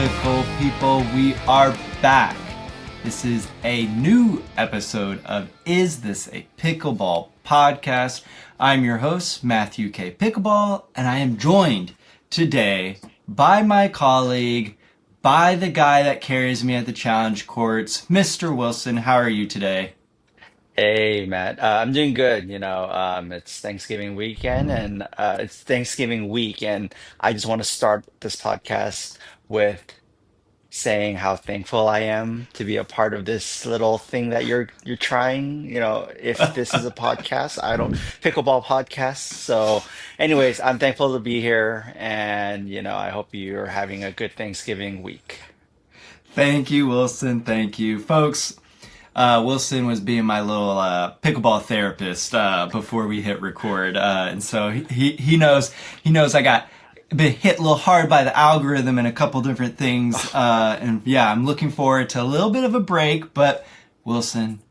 Pickle people, we are back. This is a new episode of Is This a Pickleball podcast? I'm your host, Matthew K. Pickleball, and I am joined today by my colleague, by the guy that carries me at the challenge courts, Mr. Wilson. How are you today? Hey Matt, I'm doing good. It's Thanksgiving weekend and I just want to start this podcast with saying how thankful I am to be a part of this little thing that you're trying. If this is a podcast, I don't pickleball podcast. So, anyways, I'm thankful to be here, and I hope you're having a good Thanksgiving week. Thank you, Wilson. Thank you. Folks, Wilson was being my little pickleball therapist before we hit record, and so he knows I got been hit a little hard by the algorithm and a couple different things, and yeah, I'm looking forward to a little bit of a break. But Wilson,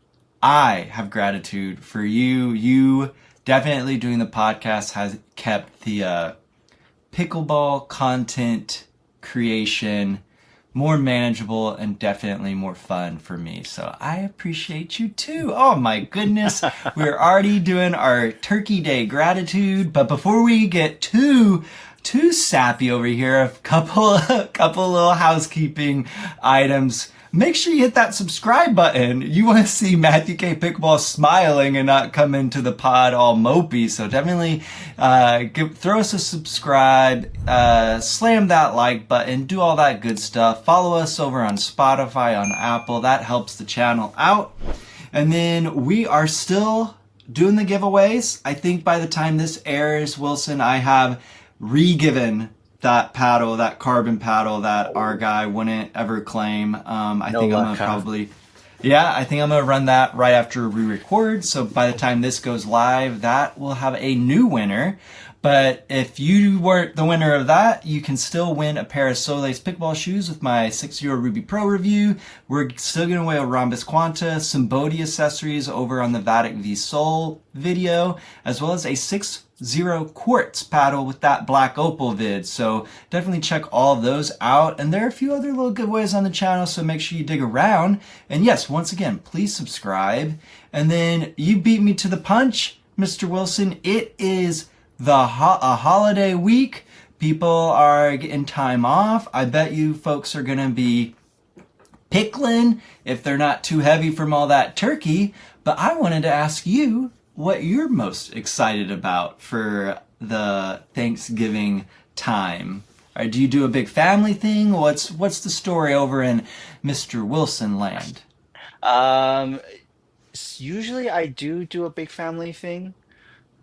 I have gratitude for you. You definitely doing the podcast has kept the pickleball content creation more manageable and definitely more fun for me. So I appreciate you too. Oh my goodness. We're already doing our Turkey Day gratitude, but before we get too sappy over here, a couple little housekeeping items. Make sure you hit that subscribe button. You want to see Matthew K. Pickleball smiling and not come into the pod all mopey. So definitely throw us a subscribe, slam that like button, do all that good stuff. Follow us over on Spotify, on Apple. That helps the channel out. And then we are still doing the giveaways. I think by the time this airs, Wilson, I have re-given that paddle, that carbon paddle that our guy wouldn't ever claim. I No think I'm luck, gonna huh? I think I'm gonna run that right after we record. So by the time this goes live, that will have a new winner. But if you weren't the winner of that, you can still win a pair of Soleil's pickleball shoes with my 6-0 Ruby Pro review. We're still giving away a Rhombus Quanta, some Bodhi accessories over on the Vatic V Soul video, as well as a 6-0 quartz paddle with that black opal vid. So definitely check all of those out. And there are a few other little giveaways on the channel, so make sure you dig around. And yes, once again, please subscribe. And then you beat me to the punch, Mr. Wilson. It is a holiday week. People are getting time off. I bet you folks are gonna be pickling if they're not too heavy from all that turkey. But I wanted to ask you what you're most excited about for the Thanksgiving time. Or do you do a big family thing? What's the story over in Mr. Wilson land? Um, Usually I do a big family thing.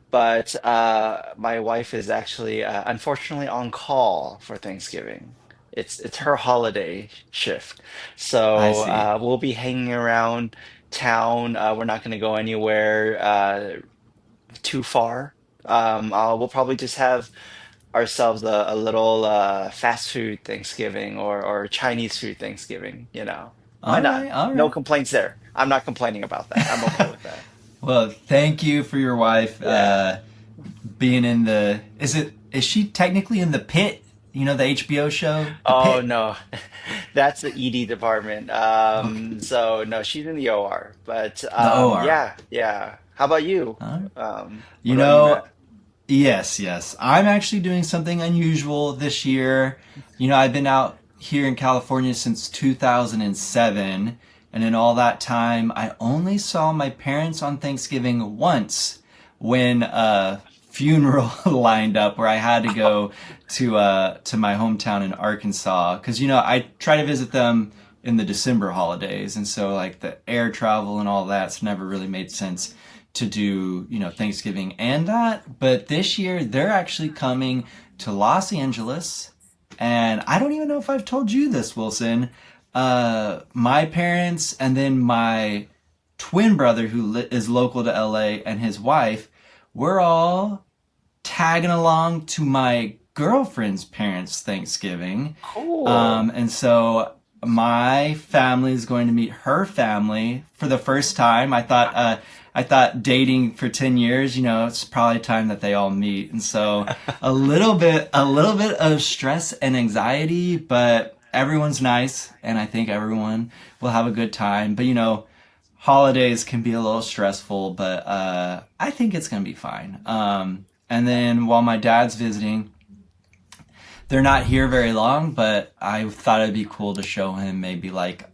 But my wife is actually unfortunately on call for Thanksgiving. It's her holiday shift, I so see. we'll be hanging around town. We're not going to go anywhere too far. We'll probably just have ourselves a little fast food Thanksgiving or Chinese food Thanksgiving. Why All not? right, all No right. complaints there. I'm not complaining about that. I'm okay with that. Well, thank you for your wife Yeah. being in the. Is she technically in the pit? You know the HBO show, The Oh Pit. no, that's the ED department. Okay, So no, she's in the OR. But the OR. yeah, yeah. How about you? All right. What You about you, know, Matt? yes. I'm actually doing something unusual this year. You know, I've been out here in California since 2007, and in all that time, I only saw my parents on Thanksgiving once when a funeral lined up where I had to go to my hometown in Arkansas because I try to visit them in the December holidays, and so like the air travel and all that's never really made sense to do, Thanksgiving and that. But this year they're actually coming to Los Angeles. And I don't even know if I've told you this, Wilson. My parents and then my twin brother, who is local to LA, and his wife, we're all tagging along to my girlfriend's parents' Thanksgiving. Cool. And so my family is going to meet her family for the first time. I thought dating for 10 years, it's probably time that they all meet. And so a little bit of stress and anxiety, but everyone's nice, and I think everyone will have a good time. But holidays can be a little stressful, but I think it's gonna be fine. And then while my dad's visiting, they're not here very long, but I thought it'd be cool to show him maybe like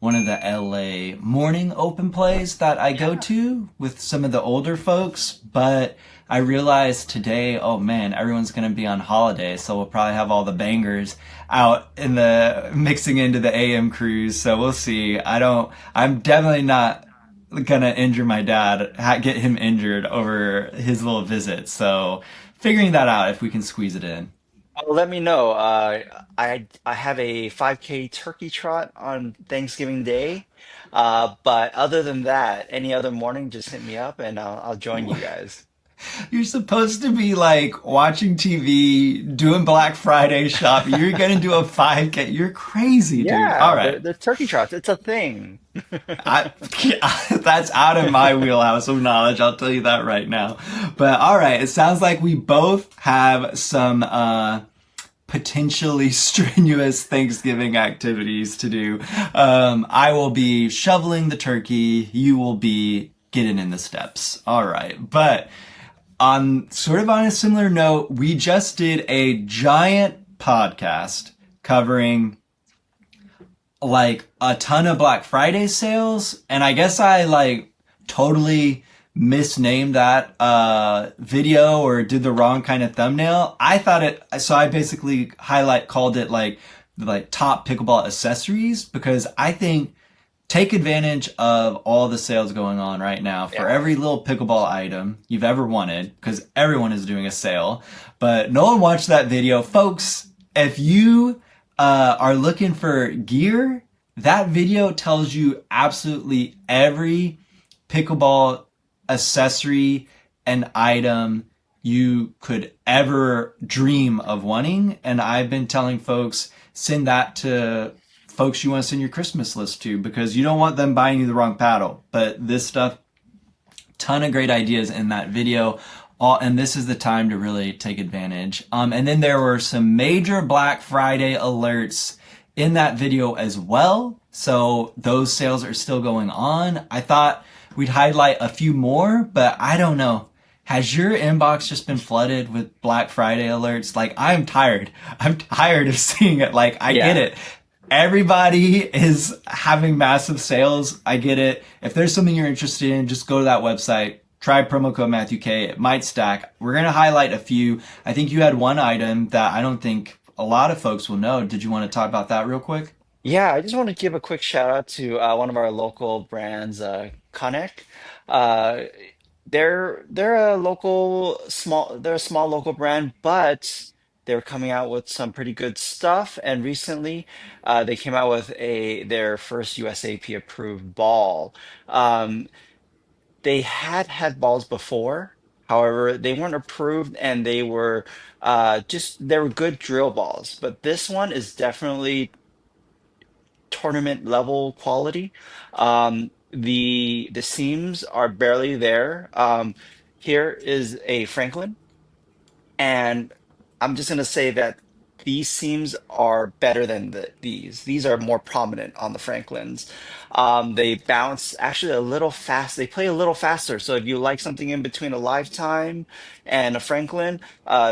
one of the LA morning open plays that I go to with some of the older folks. But I realized today, oh man, everyone's gonna be on holiday, so we'll probably have all the bangers out in the mixing into the AM crews. So we'll see. I'm definitely not gonna injure my dad, get him injured over his little visit. So figuring that out if we can squeeze it in. Let me know. I have a 5K turkey trot on Thanksgiving Day. But other than that, any other morning, just hit me up and I'll join you guys. You're supposed to be like watching TV, doing Black Friday shopping. You're gonna do a 5K. You're crazy, dude. All Yeah, right. the turkey trots, it's a thing. I, that's out of my wheelhouse of knowledge. I'll tell you that right now. But all right, it sounds like we both have some potentially strenuous Thanksgiving activities to do. I will be shoveling the turkey. You will be getting in the steps. All right, but on a similar note, we just did a giant podcast covering like a ton of Black Friday sales, and I guess I like totally misnamed that video or did the wrong kind of thumbnail. I basically called it like top pickleball accessories, because I think take advantage of all the sales going on right now for Yeah. every little pickleball item you've ever wanted, because everyone is doing a sale. But no one watched that video. Folks, if you are looking for gear, that video tells you absolutely every pickleball accessory and item you could ever dream of wanting. And I've been telling folks, send that to folks you want to send your Christmas list to, because you don't want them buying you the wrong paddle. But this stuff, ton of great ideas in that video. And this is the time to really take advantage. And then there were some major Black Friday alerts in that video as well. So those sales are still going on. I thought we'd highlight a few more, but I don't know. Has your inbox just been flooded with Black Friday alerts? Like, I'm tired. I'm tired of seeing it. Like, I get Yeah. it. Everybody is having massive sales. I get it. If there's something you're interested in, just go to that website. Try promo code Matthew K. It might stack. We're going to highlight a few. I think you had one item that I don't think a lot of folks will know. Did you want to talk about that real quick? Yeah, I just want to give a quick shout out to one of our local brands, Connect. Uh, they're a they're a small local brand, but they're coming out with some pretty good stuff. And recently, they came out with a their first USAP approved ball. Um, they had balls before. However, they weren't approved and they were good drill balls. But this one is definitely tournament level quality. The seams are barely there. Here is a Franklin, and I'm just gonna say that these seams are better than these. These are more prominent on the Franklins. They bounce actually a little fast. They play a little faster. So if you like something in between a Lifetime and a Franklin,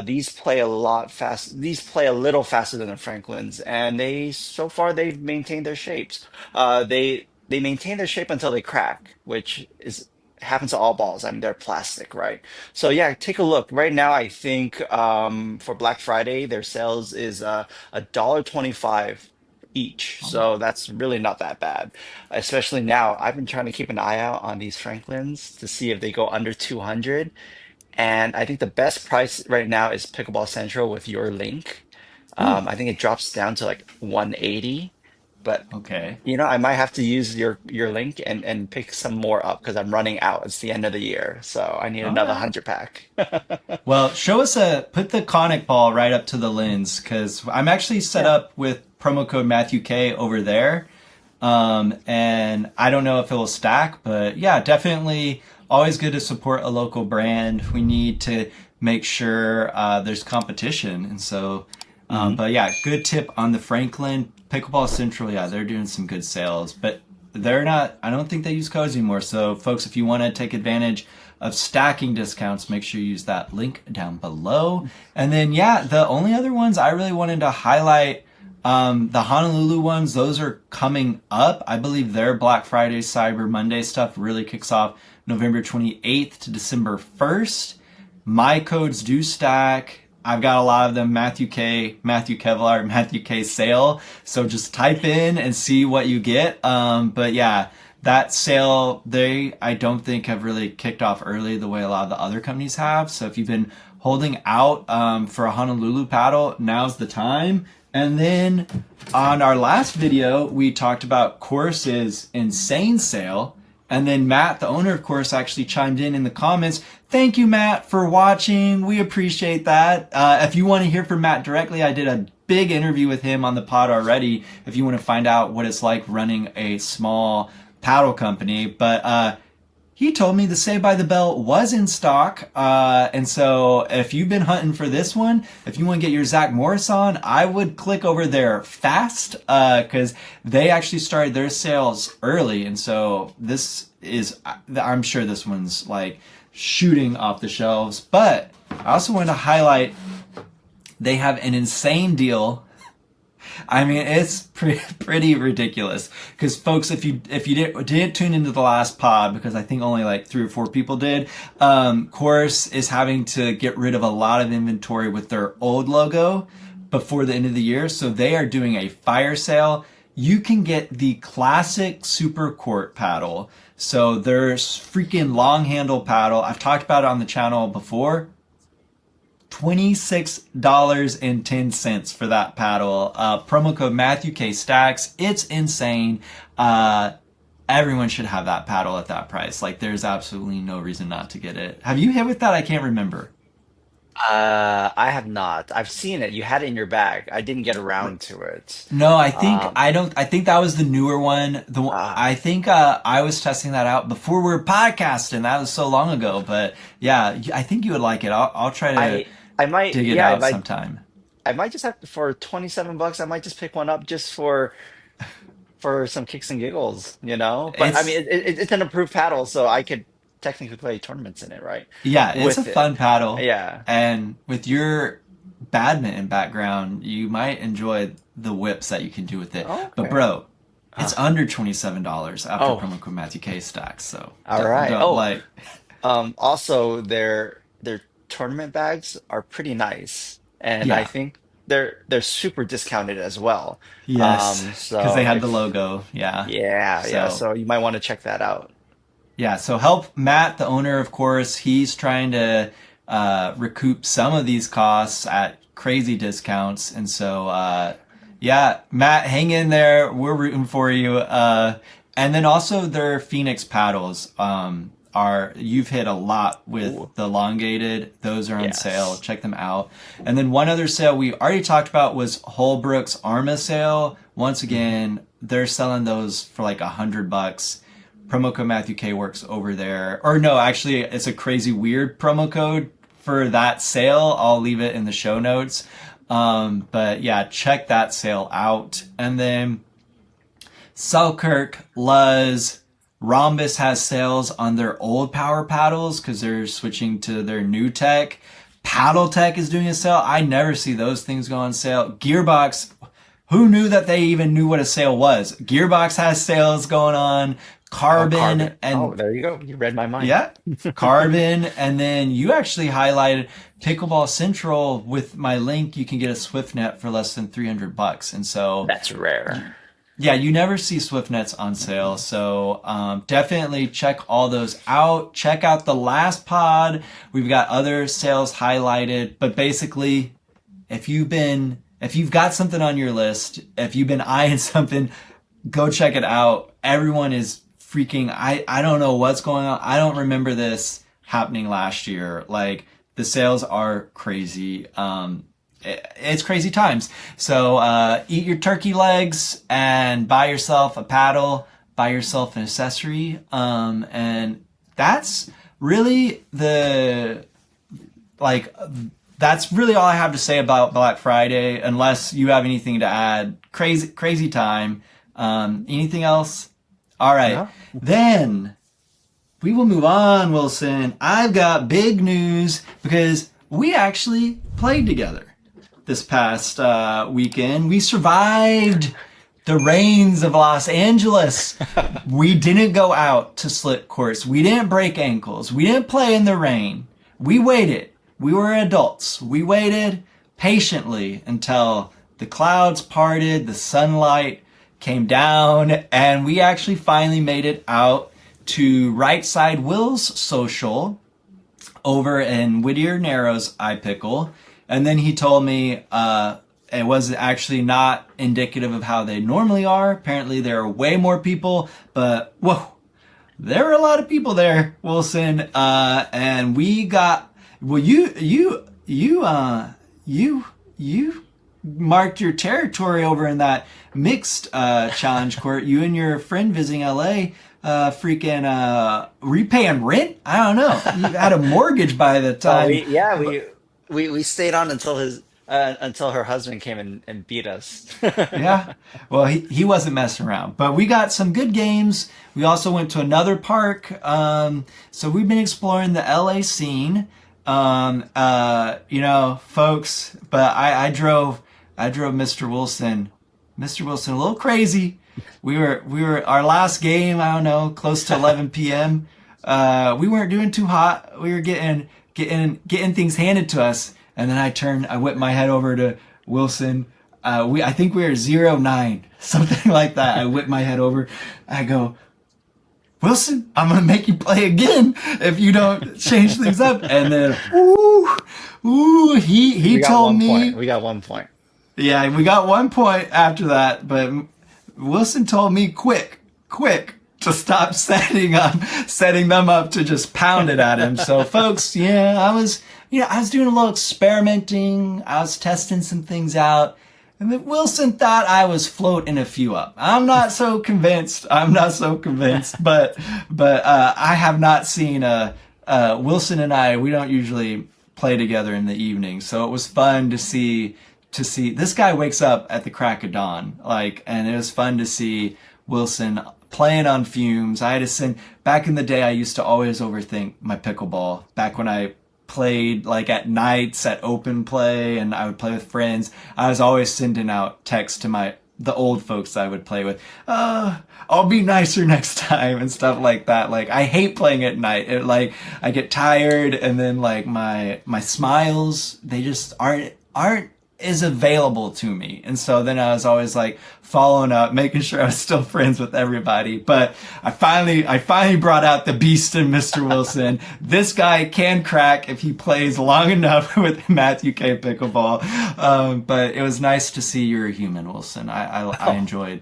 these play a lot fast. These play a little faster than the Franklins, and they so far they've maintained their shapes. They maintain their shape until they crack, which is happens to all balls. I mean, they're plastic, right? So yeah, take a look. Right now, I think for Black Friday, their sales is $1.25 each. So that's really not that bad. Especially now, I've been trying to keep an eye out on these Franklins to see if they go under 200. And I think the best price right now is Pickleball Central with your link. Ooh, I think it drops down to like 180. But okay. I might have to use your link and pick some more up because I'm running out. It's the end of the year, so I need All another right. 100 pack. Well, put the conic ball right up to the lens, because I'm actually set Yeah. up with promo code Matthew K over there. And I don't know if it will stack, but yeah, definitely always good to support a local brand. We need to make sure there's competition. And so But yeah, good tip on the Franklin. Pickleball Central, yeah, they're doing some good sales, but they're not, I don't think they use codes anymore. So folks, if you want to take advantage of stacking discounts, make sure you use that link down below. And then, yeah, the only other ones I really wanted to highlight, the Honolulu ones, those are coming up. I believe their Black Friday, Cyber Monday stuff really kicks off November 28th to December 1st. My codes do stack. I've got a lot of them, Matthew Kevlar, Matthew K sale. So just type in and see what you get. But yeah, that sale, I don't think have really kicked off early the way a lot of the other companies have. So if you've been holding out for a Honolulu paddle, now's the time. And then on our last video, we talked about Course's insane sale. And then Matt, the owner of Course, actually chimed in the comments. Thank you, Matt, for watching. We appreciate that. If you want to hear from Matt directly, I did a big interview with him on the pod already. If you want to find out what it's like running a small paddle company. But he told me the Saved by the Bell was in stock. And so if you've been hunting for this one, if you want to get your Zach Morris on, I would click over there fast because they actually started their sales early. And so this is, I'm sure this one's like shooting off the shelves. But I also want to highlight they have an insane deal. I mean, it's pretty ridiculous. Because folks, if you didn't tune into the last pod, because I think only like 3 or 4 people did, Course is having to get rid of a lot of inventory with their old logo before the end of the year. So they are doing a fire sale. You can get the classic Super Court paddle. So there's freaking long handle paddle. I've talked about it on the channel before. $26.10 for that paddle. Promo code Matthew K Stacks. It's insane. Everyone should have that paddle at that price. Like, there's absolutely no reason not to get it. Have you hit with that? I can't remember. I have not. I've seen it. You had it in your bag. I didn't get around to it. No, I think Um, I think that was the newer one. uh, I think I was testing that out before we were podcasting. That was so long ago. But yeah, I think you would like it. I'll try to I might, dig it yeah, out sometime. I might just have to, for 27 bucks, I might just pick one up just for some kicks and giggles, you know? But I mean, It's it's an approved paddle, so I could technically play tournaments in it, right? Yeah, it's a With it. fun paddle. Yeah. And with your badminton background, you might enjoy the whips that you can do with it. But Okay. bro, Uh, it's under $27 after oh, promo code Matthew K stacks. So all right. don't Oh, like. also their tournament bags are pretty nice, and I Yeah. think they're super discounted as well. Yes, because they So had the if logo. Yeah. yeah, So so you might want to check that out. yeah. So help Matt, the owner, of course. He's trying to recoup some of these costs at crazy discounts, and so yeah, Matt, hang in there. We're rooting for you. And then also their Phoenix paddles are you've hit a lot Ooh, with the elongated. Those are on sale. yes. Check them out. And then one other sale we already talked about was Holbrook's Arma sale. Once Hmm. again, they're selling those for like $100. Promo code Matthew K works over there. Or no, actually, it's a crazy weird promo code for that sale. I'll leave it in the show notes. But yeah, check that sale out. And then Selkirk, LUZZ, Rhombus has sales on their old power paddles because they're switching to their new tech. PaddleTek is doing a sale. I never see those things go on sale. Gearbox, who knew that they even knew what a sale was? Gearbox has sales going on. Oh, Carbon carbon. Oh, and there you go. You read my mind. yeah, Carbon, and then you actually highlighted Pickleball Central with my link. You can get a SwiftNet for less than $300, and so That's rare. yeah, you never see SwiftNets on sale. So definitely check all those out. Check out the last pod. We've got other sales highlighted, but basically, if you've got something on your list, if you've been eyeing something, go check it out. Everyone is freaking, I don't know what's going on. I don't remember this happening last year. Like the sales are crazy. It's crazy times. So eat your turkey legs and buy yourself a paddle, buy yourself an accessory. And that's really the like that's really all I have to say about Black Friday, unless you have anything to add. Crazy time. Anything else? All right. No? Then we will move on, Wilson. I've got big news because we actually played together this past weekend. We survived the rains of Los Angeles. We didn't go out to slit courts. We didn't break ankles. We didn't play in the rain. We waited. We were adults. We waited patiently until the clouds parted, the sunlight came down, and we actually finally made it out to Right Side Will's social over in Whittier Narrows iPickle. And then he told me it was actually not indicative of how they normally are. Apparently there are way more people, but whoa, there were a lot of people there, Wilson. And we got, well, you marked your territory over in that mixed challenge court. You and your friend visiting LA, repaying rent. I don't know. You had a mortgage by the time. We stayed on until her husband came and beat us. Yeah. Well, he wasn't messing around. But we got some good games. We also went to another park. So we've been exploring the LA scene. Folks, but I drove Mr. Wilson a little crazy. We were our last game, I don't know, close to 11 p.m. We weren't doing too hot. We were getting things handed to us. And then I whipped my head over to Wilson. I think we were 0-9, something like that. I whipped my head over. I go, Wilson, I'm going to make you play again if you don't change things up. And then, he told me. We got 1 point. Yeah, we got 1 point after that. But Wilson told me quick to stop setting them up to just pound it at him. So folks, I was doing a little experimenting. I was testing some things out. And then Wilson thought I was floating a few up. I'm not so convinced. But I have not seen Wilson and I, we don't usually play together in the evening. So it was fun to see this guy wakes up at the crack of dawn. And it was fun to see Wilson playing on fumes. I had to send, back in the day, I used to always overthink my pickleball. Back when I played at nights at open play and I would play with friends, I was always sending out texts to the old folks I would play with. I'll be nicer next time and stuff like that. I hate playing at night. I get tired, and then my smiles, they just aren't is available to me. And so then I was always following up, making sure I was still friends with everybody. But I finally brought out the beast in Mr. Wilson. This guy can crack if he plays long enough with Matthew K. Pickleball. But it was nice to see you're a human, Wilson. I enjoyed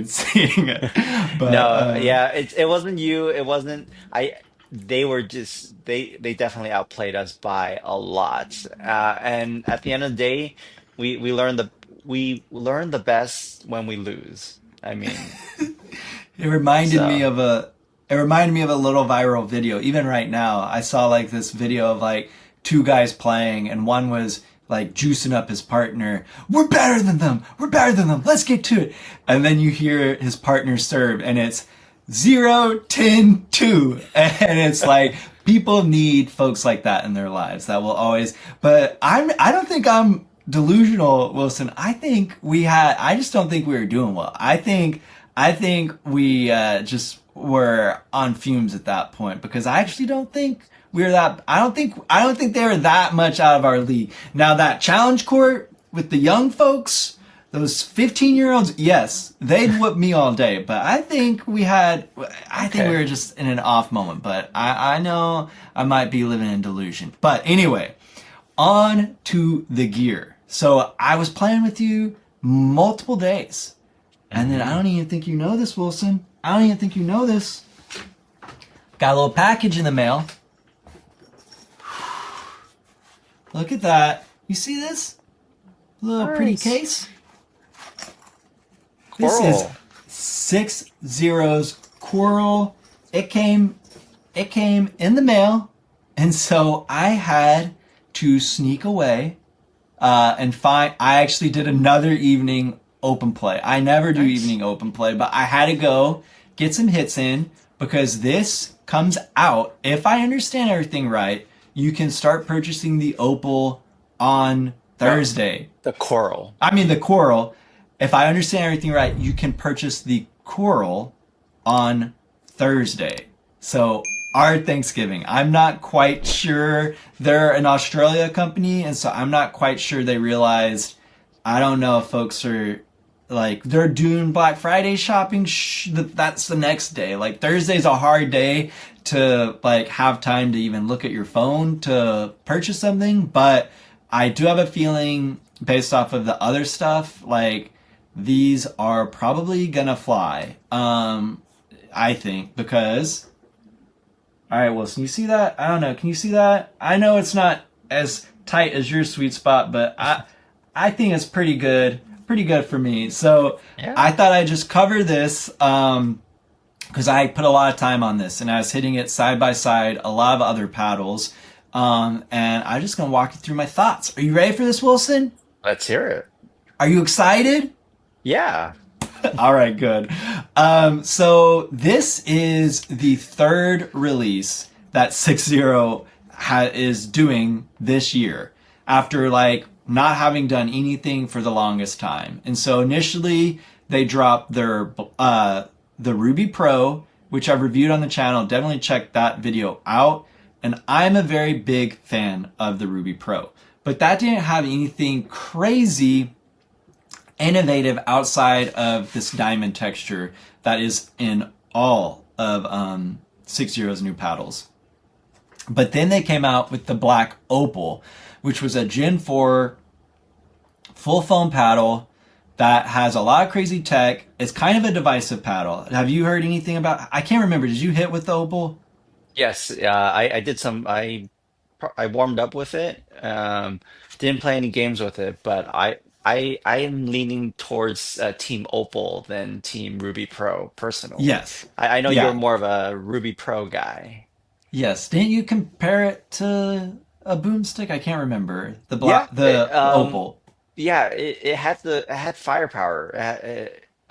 seeing it. But, it wasn't you. It wasn't they were just they definitely outplayed us by a lot, and at the end of the day we learned the best when we lose. I mean, it reminded me of a little viral video. Even right now I saw this video of two guys playing, and one was juicing up his partner. We're better than them, let's get to it. And then you hear his partner serve, and it's 0-10-2, and it's people need folks like that in their lives that will always. But I don't think I'm delusional, Wilson. I just don't think we were doing well. I think we just were on fumes at that point, because I actually don't think we were that. I don't think they were that much out of our league. Now that challenge court with the young folks, those 15-year-olds, yes, they'd whoop me all day. But I think we were just in an off moment. But I know I might be living in delusion. But anyway, on to the gear. So I was playing with you multiple days. And then I don't even think you know this, Wilson. Got a little package in the mail. Look at that. You see this? Little pretty case. Coral. This is 6 Zeros Coral. It came in the mail, and so I had to sneak away and find. I actually did another evening open play. I never do evening open play, but I had to go get some hits in because this comes out. If I understand everything right, you can start purchasing the Opal on Thursday. The Coral. I mean the Coral. If I understand everything right, you can purchase the Coral on Thursday. So our Thanksgiving. I'm not quite sure. They're an Australia company, and so I'm not quite sure they realized. I don't know if folks are like, they're doing Black Friday shopping. That's the next day. Like Thursday's a hard day to like have time to even look at your phone to purchase something. But I do have a feeling based off of the other stuff, like these are probably gonna fly. I think because, all right, Wilson, you see that? I don't know. Can you see that? I know it's not as tight as your sweet spot, but I think it's pretty good for me. So yeah. I thought I'd just cover this because I put a lot of time on this and I was hitting it side by side, a lot of other paddles. And I'm just going to walk you through my thoughts. Are you ready for this, Wilson? Let's hear it. Are you excited? Yeah. All right, good. So this is the third release that 6-0 is doing this year after like not having done anything for the longest time. And so initially they dropped their the Ruby Pro, which I've reviewed on the channel. Definitely check that video out. And I'm a very big fan of the Ruby Pro. But that didn't have anything crazy innovative outside of this diamond texture that is in all of 6-0's new paddles. But then they came out with the black Opal, which was a Gen 4 full foam paddle that has a lot of crazy tech. It's kind of a divisive paddle. Have you heard anything about? I can't remember. Did you hit with the Opal? Yes, I did some. I warmed up with it. Didn't play any games with it, but I am leaning towards Team Opal than Team Ruby Pro personally. Yes. I know you're Yeah. more of a Ruby Pro guy. Yes. Didn't you compare it to a boomstick? I can't remember. The Yeah, black, the Opal. yeah, it had firepower.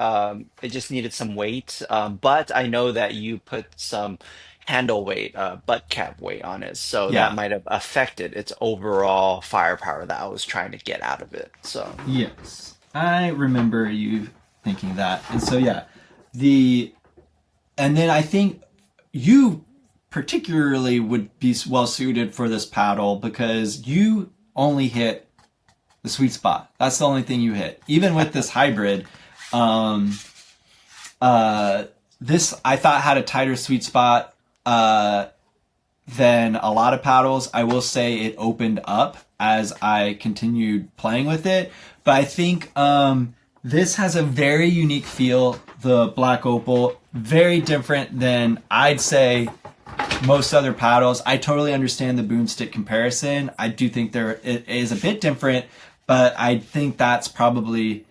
It just needed some weight. But I know that you put some handle weight, butt cap weight on it, so that Yeah. might have affected its overall firepower that I was trying to get out of it. So Yes. I remember you thinking that. And so, yeah, and then I think you particularly would be well suited for this paddle because you only hit the sweet spot. That's the only thing you hit. Even with this hybrid, this I thought had a tighter sweet spot than a lot of paddles. I will say it opened up as I continued playing with it, but I think this has a very unique feel. The black Opal, very different than I'd say most other paddles. I totally understand the boomstick comparison. I do think it is a bit different, but I think that's probably,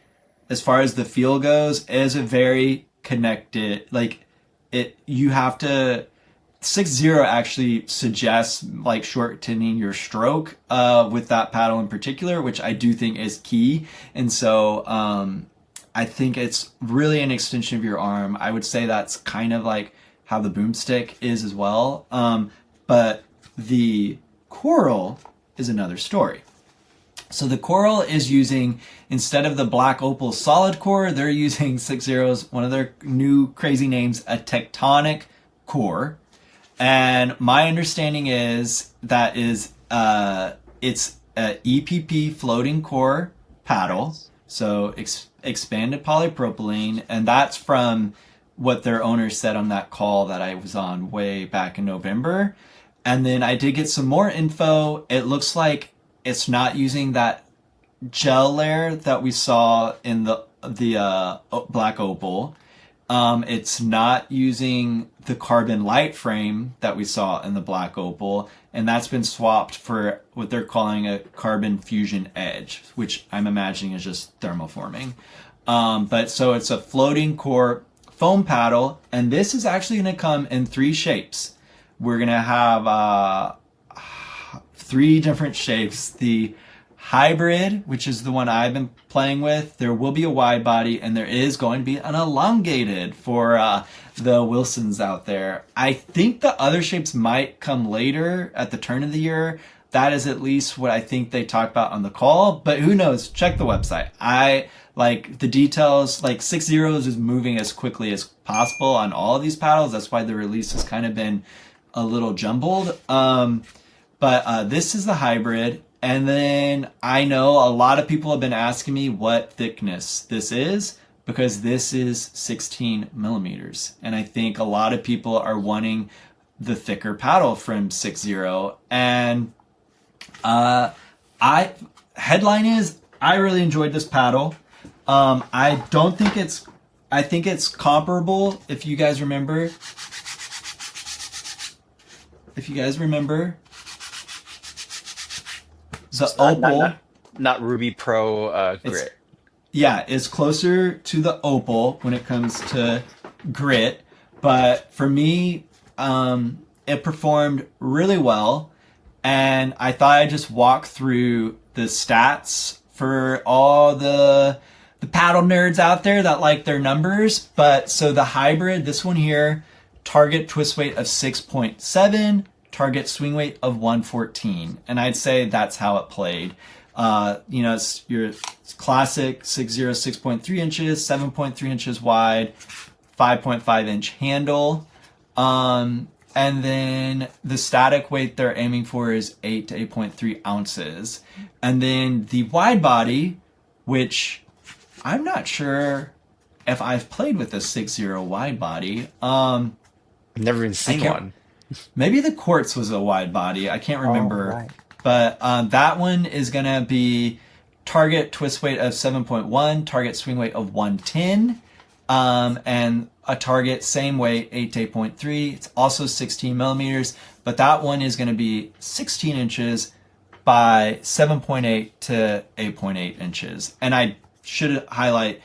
as far as the feel goes, is a very connected, like you have to, 6-0 actually suggests like shortening your stroke with that paddle in particular, which I do think is key. And so I think it's really an extension of your arm. I would say that's kind of like how the boomstick is as well. But the Coral is another story. So the Coral is using, instead of the black Opal solid core, they're using 6-0's, one of their new crazy names, a tectonic core. And my understanding is that it's a EPP floating core paddle, so expanded polypropylene, and that's from what their owner said on that call that I was on way back in November. And then I did get some more info. It looks like it's not using that gel layer that we saw in the black Opal. It's not using the carbon light frame that we saw in the black Opal, and that's been swapped for what they're calling a carbon fusion edge, which I'm imagining is just thermoforming. But so it's a floating core foam paddle, and this is actually going to come in 3 shapes. We're going to have three different shapes. The hybrid, which is the one I've been playing with, there will be a wide body, and there is going to be an elongated for the Wilsons out there. I think the other shapes might come later at the turn of the year. That is at least what I think they talked about on the call, but who knows? Check the website. I like the details. Like 6-0 is moving as quickly as possible on all of these paddles. That's why the release has kind of been a little jumbled. But this is the hybrid. And then I know a lot of people have been asking me what thickness this is, because this is 16 millimeters. And I think a lot of people are wanting the thicker paddle from 6-0. And headline is, I really enjoyed this paddle. I think it's comparable. If you guys remember, the Opal, not Ruby Pro grit. It's closer to the Opal when it comes to grit. But for me, it performed really well. And I thought I'd just walk through the stats for all the paddle nerds out there that like their numbers. But so the hybrid, this one here, target twist weight of 6.7, target swing weight of 114. And I'd say that's how it played. It's your classic 6-0, 6.3 inches, 7.3 inches wide, 5.5 inch handle. And then the static weight they're aiming for is 8 to 8.3 ounces. And then the wide body, which I'm not sure if I've played with a 6-0 wide body. I've never even seen one. Maybe the Quartz was a wide body. I can't remember. Right. But that one is going to be target twist weight of 7.1, target swing weight of 110, and a target same weight, 8 to 8.3. It's also 16 millimeters, but that one is going to be 16 inches by 7.8 to 8.8 inches. And I should highlight,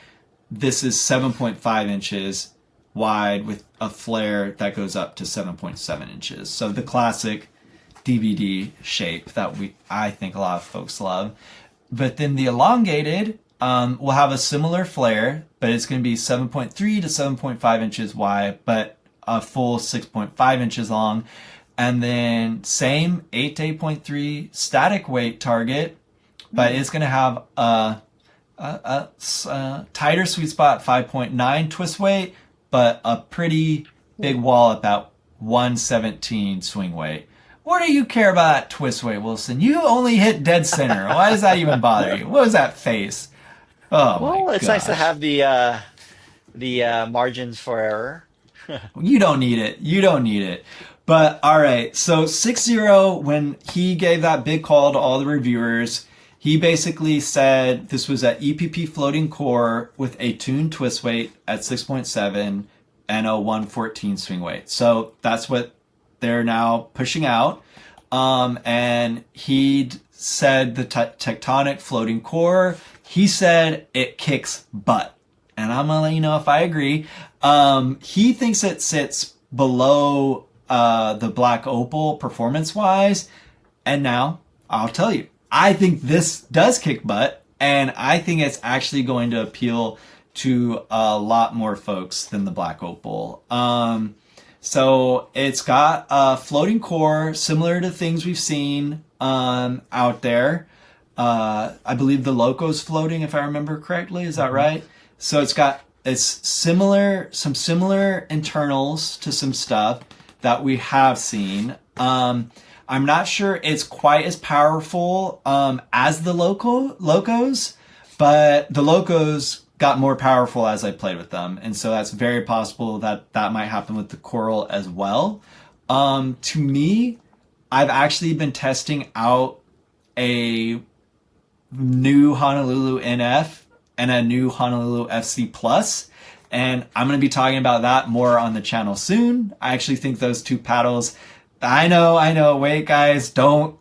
this is 7.5 inches wide with a flare that goes up to 7.7 inches. So the classic DVD shape that I think a lot of folks love. But then the elongated will have a similar flare, but it's going to be 7.3 to 7.5 inches wide, but a full 6.5 inches long. And then same 8 to 8.3 static weight target, but it's going to have a tighter sweet spot, 5.9 twist weight, but a pretty big wallop at 117 swing weight. What do you care about that twist weight, Wilson? You only hit dead center. Why does that even bother you? What was that face? Oh, well, my it's gosh. nice to have the margins for error. You don't need it. You don't need it. But all right, so 6-0, when he gave that big call to all the reviewers, he basically said this was an EPP floating core with a tuned twist weight at 6.7 and a 114 swing weight. So that's what they're now pushing out. And he said the tectonic floating core, he said it kicks butt. And I'm gonna let you know if I agree. He thinks it sits below the Black Opal performance-wise. And now, I'll tell you, I think this does kick butt, and I think it's actually going to appeal to a lot more folks than the Black Opal. So it's got a floating core, similar to things we've seen out there. I believe the Loco's floating, if I remember correctly. Is that right? So it's similar, some similar internals to some stuff that we have seen. I'm not sure it's quite as powerful as the Locos, but the Locos got more powerful as I played with them. And so that's very possible that that might happen with the Coral as well. To me, I've actually been testing out a new Honolulu NF and a new Honolulu FC Plus. And I'm going to be talking about that more on the channel soon. I actually think those two paddles, I know. Wait, guys, don't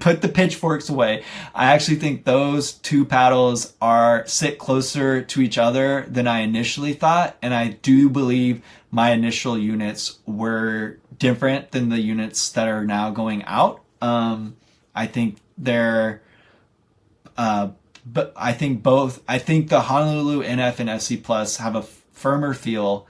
put the pitchforks away. I actually think those two paddles sit closer to each other than I initially thought. And I do believe my initial units were different than the units that are now going out. I I think they're, but I think both. I think the Honolulu NF and FC Plus have a firmer feel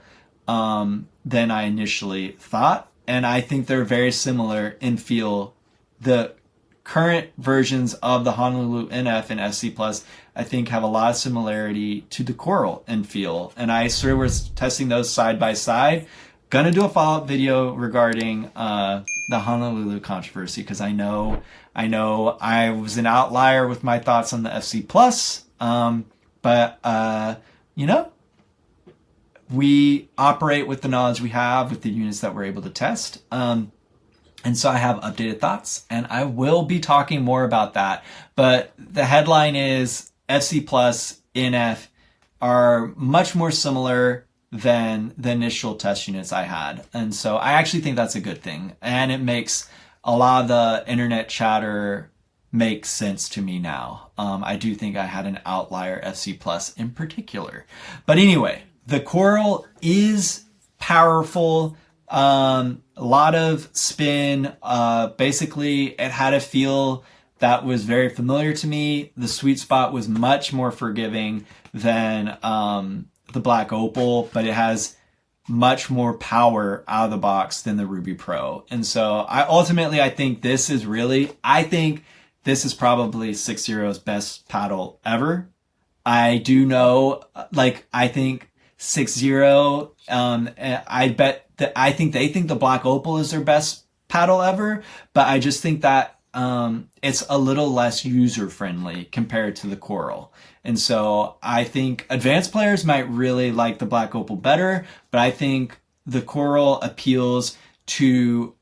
than I initially thought, and I think they're very similar in feel. The current versions of the Honolulu NF and FC Plus, I think, have a lot of similarity to the Coral in feel, and I sort of was testing those side by side. Gonna do a follow-up video regarding the Honolulu controversy, because I know I was an outlier with my thoughts on the FC Plus, but you know, we operate with the knowledge we have with the units that we're able to test. And so I have updated thoughts, and I will be talking more about that. But the headline is FC Plus, NF are much more similar than the initial test units I had. And so I actually think that's a good thing. And it makes a lot of the internet chatter make sense to me now. I do think I had an outlier FC Plus in particular. But anyway, the Coral is powerful. A lot of spin. Basically, it had a feel that was very familiar to me. The sweet spot was much more forgiving than the Black Opal, but it has much more power out of the box than the Ruby Pro. And so I think this is probably 6-0's best paddle ever. I do know, I think 6-0, I think they think the Black Opal is their best paddle ever, but I just think that it's a little less user friendly compared to the Coral. And so I think advanced players might really like the Black Opal better, but I think the Coral appeals to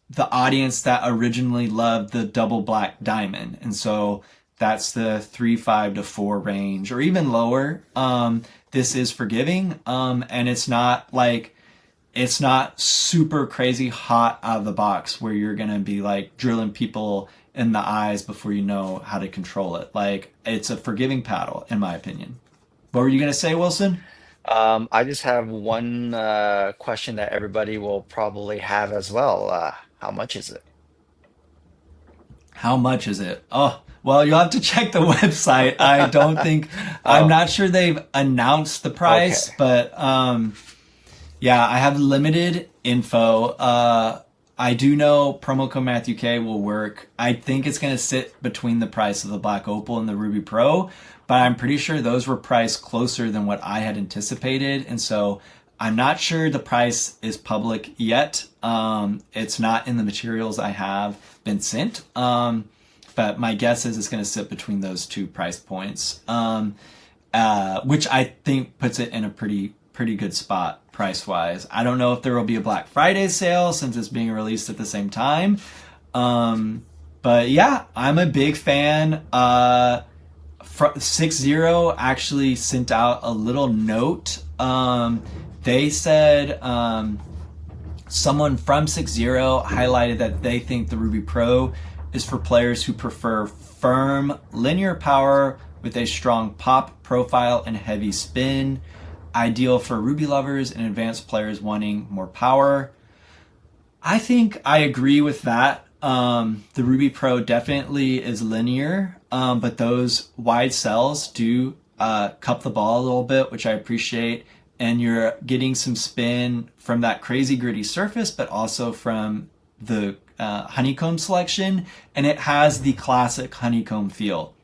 the audience that originally loved the double black diamond. And so that's the 3.5 to 4 range, or even lower. This is forgiving, and it's not super crazy hot out of the box where you're gonna be drilling people in the eyes before you know how to control it. It's a forgiving paddle, in my opinion. What were you gonna say, Wilson? I just have one question that everybody will probably have as well. How much is it? How much is it? Oh, well, you'll have to check the website. I don't think, I'm Oh, not sure they've announced the price, okay. but yeah, I have limited info. I do know promo code Matthew K will work. I think it's going to sit between the price of the Black Opal and the Ruby Pro, but I'm pretty sure those were priced closer than what I had anticipated. And so I'm not sure the price is public yet. It's not in the materials I have been sent. But my guess is it's going to sit between those two price points, which I think puts it in a pretty good spot price wise. I don't know if there will be a Black Friday sale since it's being released at the same time. But yeah, I'm a big fan. 6-0 actually sent out a little note. They said someone from 6-0 highlighted that they think the Ruby Pro is for players who prefer firm linear power with a strong pop profile and heavy spin. Ideal for Ruby lovers and advanced players wanting more power. I think I agree with that. The Ruby Pro definitely is linear, but those wide cells do cup the ball a little bit, which I appreciate. And you're getting some spin from that crazy gritty surface, but also from the honeycomb selection, and it has the classic honeycomb feel.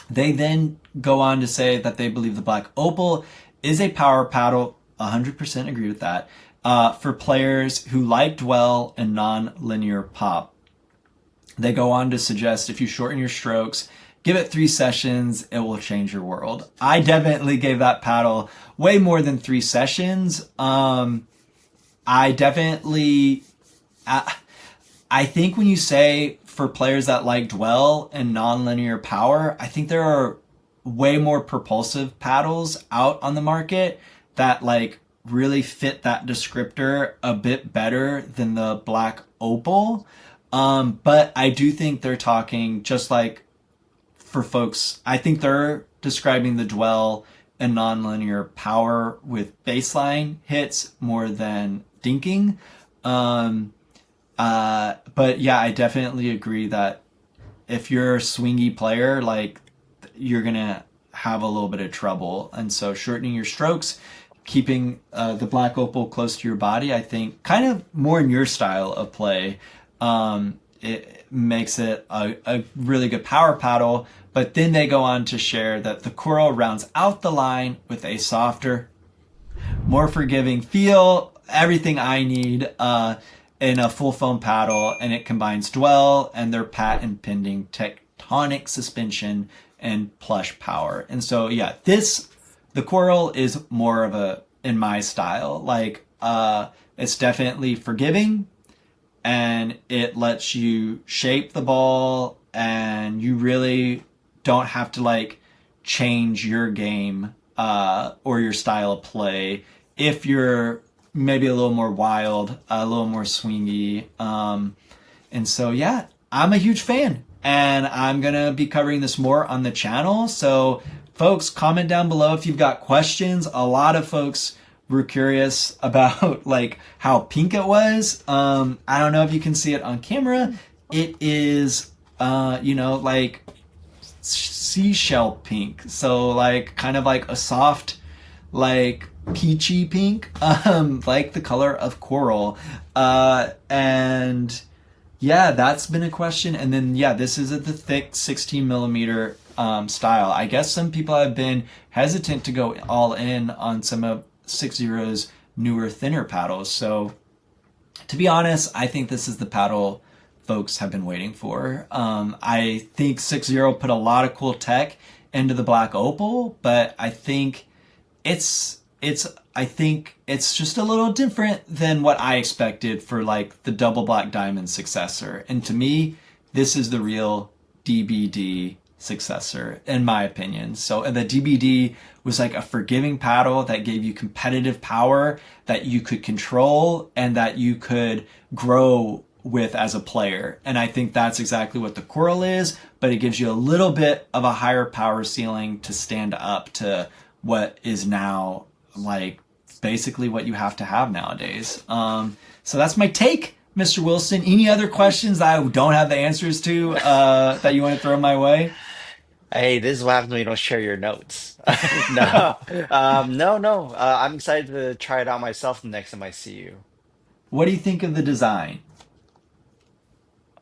They then go on to say that they believe the Black Opal is a power paddle, 100% agree with that, for players who like dwell and non-linear pop. They go on to suggest if you shorten your strokes, give it 3 sessions, it will change your world. I definitely gave that paddle way more than 3 sessions. I think when you say for players that like dwell and non-linear power, I think there are way more propulsive paddles out on the market that really fit that descriptor a bit better than the Black Opal. But I do think they're talking just for folks, I think they're describing the dwell and non-linear power with baseline hits more than dinking. But yeah, I definitely agree that if you're a swingy player, like you're gonna have a little bit of trouble. And so shortening your strokes, keeping the black opal close to your body, I think kind of more in your style of play, it makes it a really good power paddle. But then they go on to share that the coral rounds out the line with a softer, more forgiving feel, everything I need in a full foam paddle, and it combines dwell and their patent pending tectonic suspension and plush power. And so yeah, the coral is more of a, in my style, like it's definitely forgiving, and it lets you shape the ball, and you really don't have to like change your game or your style of play if you're maybe a little more wild, a little more swingy. And so yeah, I'm a huge fan, and I'm gonna be covering this more on the channel. So folks, comment down below if you've got questions. A lot of folks were curious about like how pink it was. I don't know if you can see it on camera. It is like seashell pink, so like kind of like a soft, like peachy pink, like the color of coral. And yeah, that's been a question. And then yeah, this is the thick 16 millimeter style. I guess some people have been hesitant to go all in on some of 6-Zero's newer, thinner paddles. So to be honest, I think this is the paddle folks have been waiting for. I think 6-0 put a lot of cool tech into the black opal, but I think it's just a little different than what I expected for like the double black diamond successor. And to me, this is the real DBD successor, in my opinion. So the DBD was like a forgiving paddle that gave you competitive power that you could control and that you could grow with as a player. And I think that's exactly what the coral is, but it gives you a little bit of a higher power ceiling to stand up to what is now like basically what you have to have nowadays. So that's my take, Mr. Wilson. Any other questions that I don't have the answers to that you want to throw my way? Hey, this is what happens when you don't share your notes. No, no. I'm excited to try it out myself the next time I see you. What do you think of the design?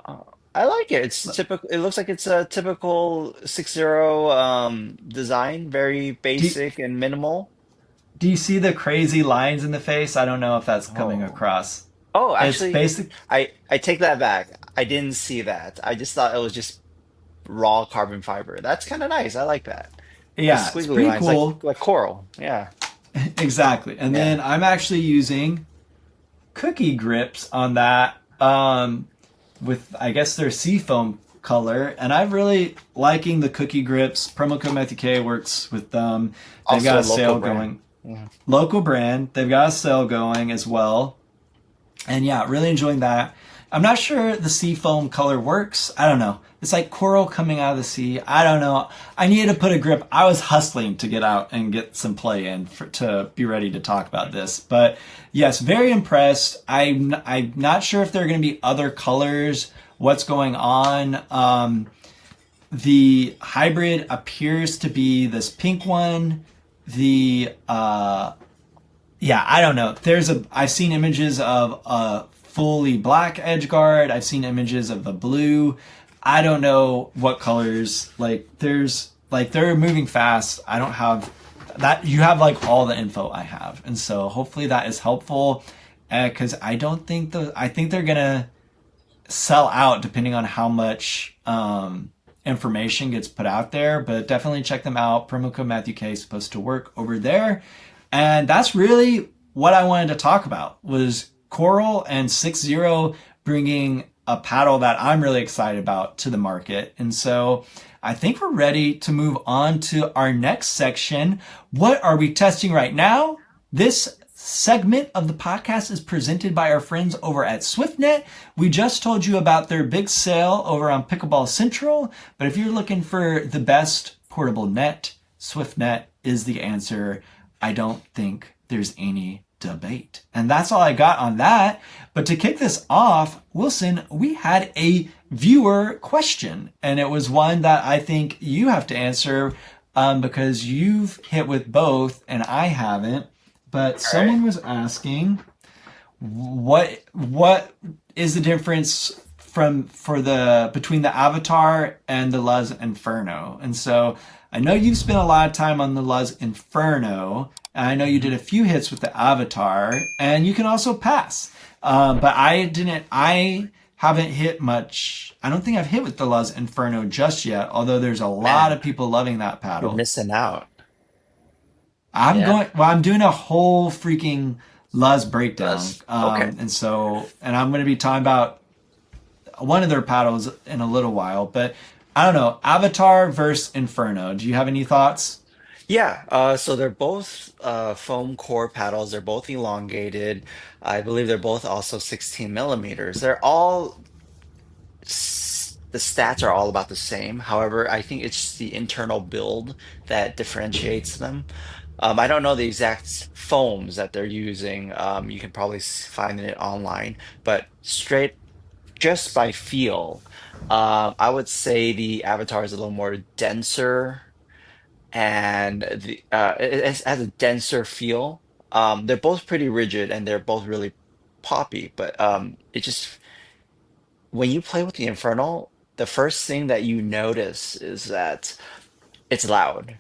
Uh, I like it. It's typical. It looks like it's a typical 6-0 design, very Do, basic and minimal. do you see the crazy lines in the face? I don't know if that's coming Oh, across. oh, It's actually, basic. I take that back. I didn't see that. I just thought it was just raw carbon fiber. That's kind of nice. I like that. The Yeah, it's squiggly pretty lines, like cool. coral. Yeah, Exactly. And yeah. then I'm actually using cookie grips on that with, I guess, their seafoam color. And I'm really liking the cookie grips. Promo code Matthew K works with them. They've got Also a a local sale brand. going. Yeah. Local brand. They've got a sale going as well. And yeah, really enjoying that. I'm not sure the seafoam color works. I don't know. It's like coral coming out of the sea. I don't know. I needed to put a grip. I was hustling to get out and get some play in to be ready to talk about this. But yes, very impressed. I'm not sure if there are going to be other colors. What's going on? The hybrid appears to be this pink one. The yeah, I don't know. I've seen images of a fully black edge guard. I've seen images of the blue. I don't know what colors. Like they're moving fast. I don't have that. You have like all the info I have, and so hopefully that is helpful. Because I think they're gonna sell out depending on how much information gets put out there. But definitely check them out. Promo code Matthew K is supposed to work over there. And that's really what I wanted to talk about was coral and 6-0 bringing a paddle that I'm really excited about to the market. And so I think we're ready to move on to our next section. What are we testing right now? This segment of the podcast is presented by our friends over at SwiftNet. We just told you about their big sale over on Pickleball Central, but if you're looking for the best portable net, SwiftNet is the answer. I don't think there's any debate. And that's all I got on that. But to kick this off, Wilson, we had a viewer question, and it was one that I think you have to answer because you've hit with both and I haven't. But All right. someone was asking, what is the difference for the between the Avatar and the LUZZ Inferno? And so I know you've spent a lot of time on the LUZZ Inferno, and I know you Mhm. did a few hits with the Avatar, and you can also pass. But I didn't. I haven't hit much. I don't think I've hit with the LUZZ Inferno just yet. Although there's a lot Man, of people loving that you're paddle. missing out. I'm Yeah. going. Well, I'm doing a whole freaking LUZZ breakdown, That's okay. and I'm going to be talking about one of their paddles in a little while. But I don't know, Avatar versus Inferno. Do you have any thoughts? Yeah, so they're both foam core paddles. They're both elongated. I believe they're both also 16 millimeters. They're all the stats are all about the same. However, I think it's the internal build that differentiates them. I don't know the exact foams that they're using. You can probably find it online, but straight just by feel, I would say the Avatar is a little more denser and it has a denser feel. They're both pretty rigid and they're both really poppy, but it just when you play with the Infernal, the first thing that you notice is that it's loud.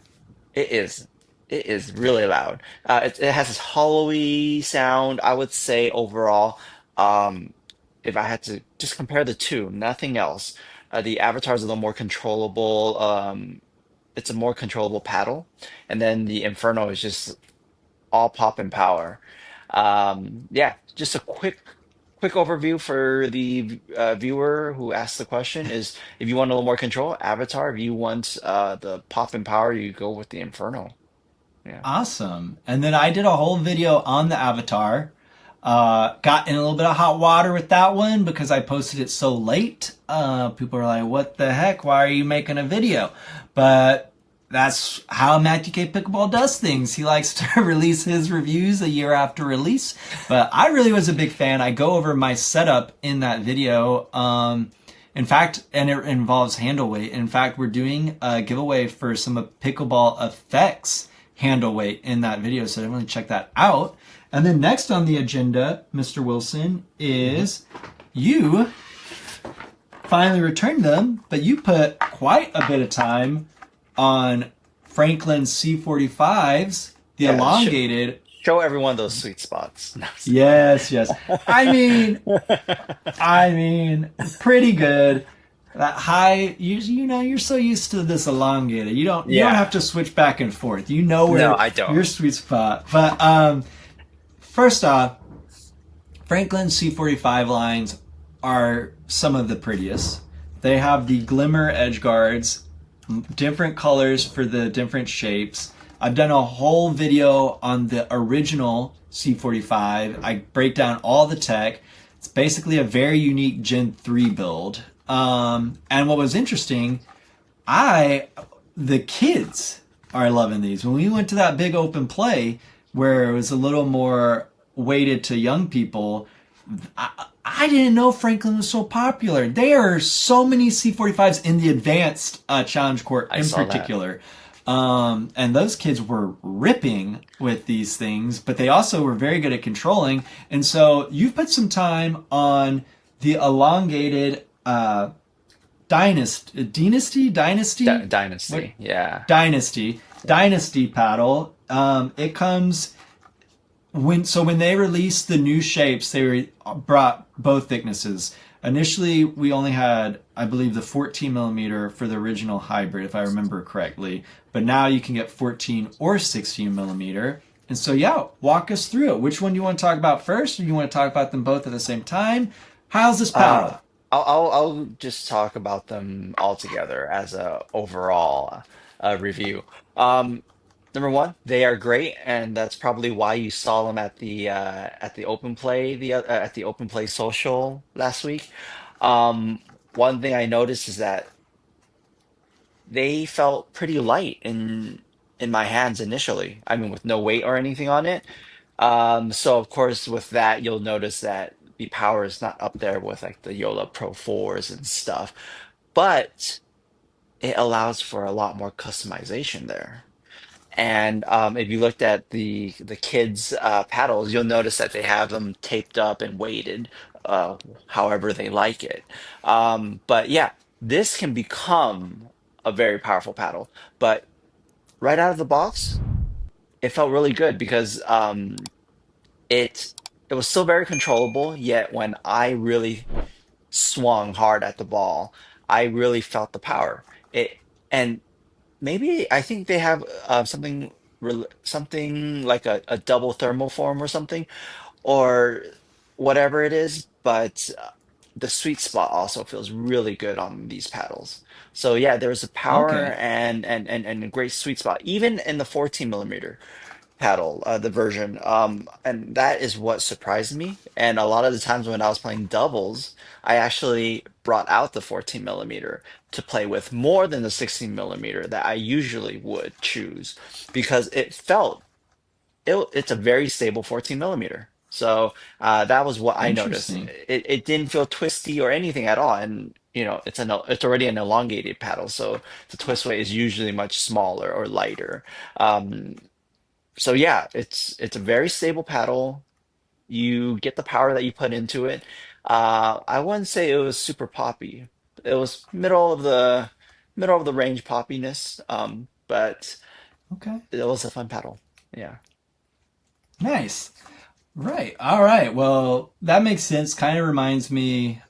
It is. It is really loud. It has this hollowy sound. I would say overall, um, if I had to just compare the two, nothing else, the Avatar is a little more controllable. It's a more controllable paddle, and then the Inferno is just all pop and power. Yeah, just a quick overview for the viewer who asked the question is if you want a little more control, Avatar. If you want the pop and power, you go with the Inferno. Yeah. Awesome. And then I did a whole video on the Avatar. Got in a little bit of hot water with that one because I posted it so late. People are like, "What the heck? Why are you making a video?" But that's how Matthew K. Pickleball does things. He likes to release his reviews a year after release. But I really was a big fan. I go over my setup in that video. In fact, and it involves handle weight. In fact, we're doing a giveaway for some of Pickleball Effects handle weight in that video, so definitely check that out. And then next on the agenda, Mr. Wilson, Mhm. is you finally returned them, but you put quite a bit of time on Franklin C45s, the Yeah. elongated. Show everyone those sweet spots. No, Yes, yes. I mean, I mean, pretty good. That high, you know, you're so used to this elongated. You don't yeah. have to switch back and forth. You know No, where I don't. your sweet spot. But first off, Franklin C45 lines are some of the prettiest. They have the glimmer edge guards, different colors for the different shapes. I've done a whole video on the original C45. I break down all the tech. It's basically a very unique Gen 3 build. And what was interesting, I the kids are loving these. When we went to that big open play where it was a little more weighted to young people, I didn't know Franklin was so popular. There are so many C45s in the advanced challenge court I in saw that. particular. And those kids were ripping with these things, but they also were very good at controlling. And so you've put some time on the elongated dynasty, what Dynasty. Yeah. dynasty paddle. It comes when they released the new shapes, brought both thicknesses. Initially, we only had, I believe, the 14 millimeter for the original hybrid, if I remember correctly. But now you can get 14 or 16 millimeter. And so, yeah, walk us through it. Which one do you want to talk about first, or do you want to talk about them both at the same time? How's this Uh, paddle? I'll just talk about them all together as a overall review. Um, Number one, they are great, and that's probably why you saw them at the open play at the open play social last week. Um, One thing I noticed is that they felt pretty light in my hands initially. I mean, with no weight or anything on it. So of course, with that, you'll notice that. the power is not up there with like the Yola Pro 4s and stuff, but it allows for a lot more customization there. And if you looked at the kids' paddles, you'll notice that they have them taped up and weighted, however they like it. But yeah, this can become a very powerful paddle. But right out of the box, it felt really good because it it was still very controllable. Yet when I really swung hard at the ball, I really felt the power. It and maybe I think they have something like a double thermal form or something, or whatever it is, but the sweet spot also feels really good on these paddles. So yeah, there's a power Okay. and a great sweet spot, even in the 14 millimeter paddle, the version. And that is what surprised me. And a lot of the times when I was playing doubles, I actually brought out the 14 millimeter to play with more than the 16 millimeter that I usually would choose because it's a very stable 14 millimeter. So that was what I noticed. Interesting. It didn't feel twisty or anything at all. And it's already an elongated paddle, so the twist weight is usually much smaller or lighter. Um, so yeah, it's a very stable paddle. You get the power that you put into it. I wouldn't say it was super poppy. It was middle of the range poppiness. But Okay. it was a fun paddle. Yeah. Nice. Right. All right. Well, that makes sense. Kind of reminds me,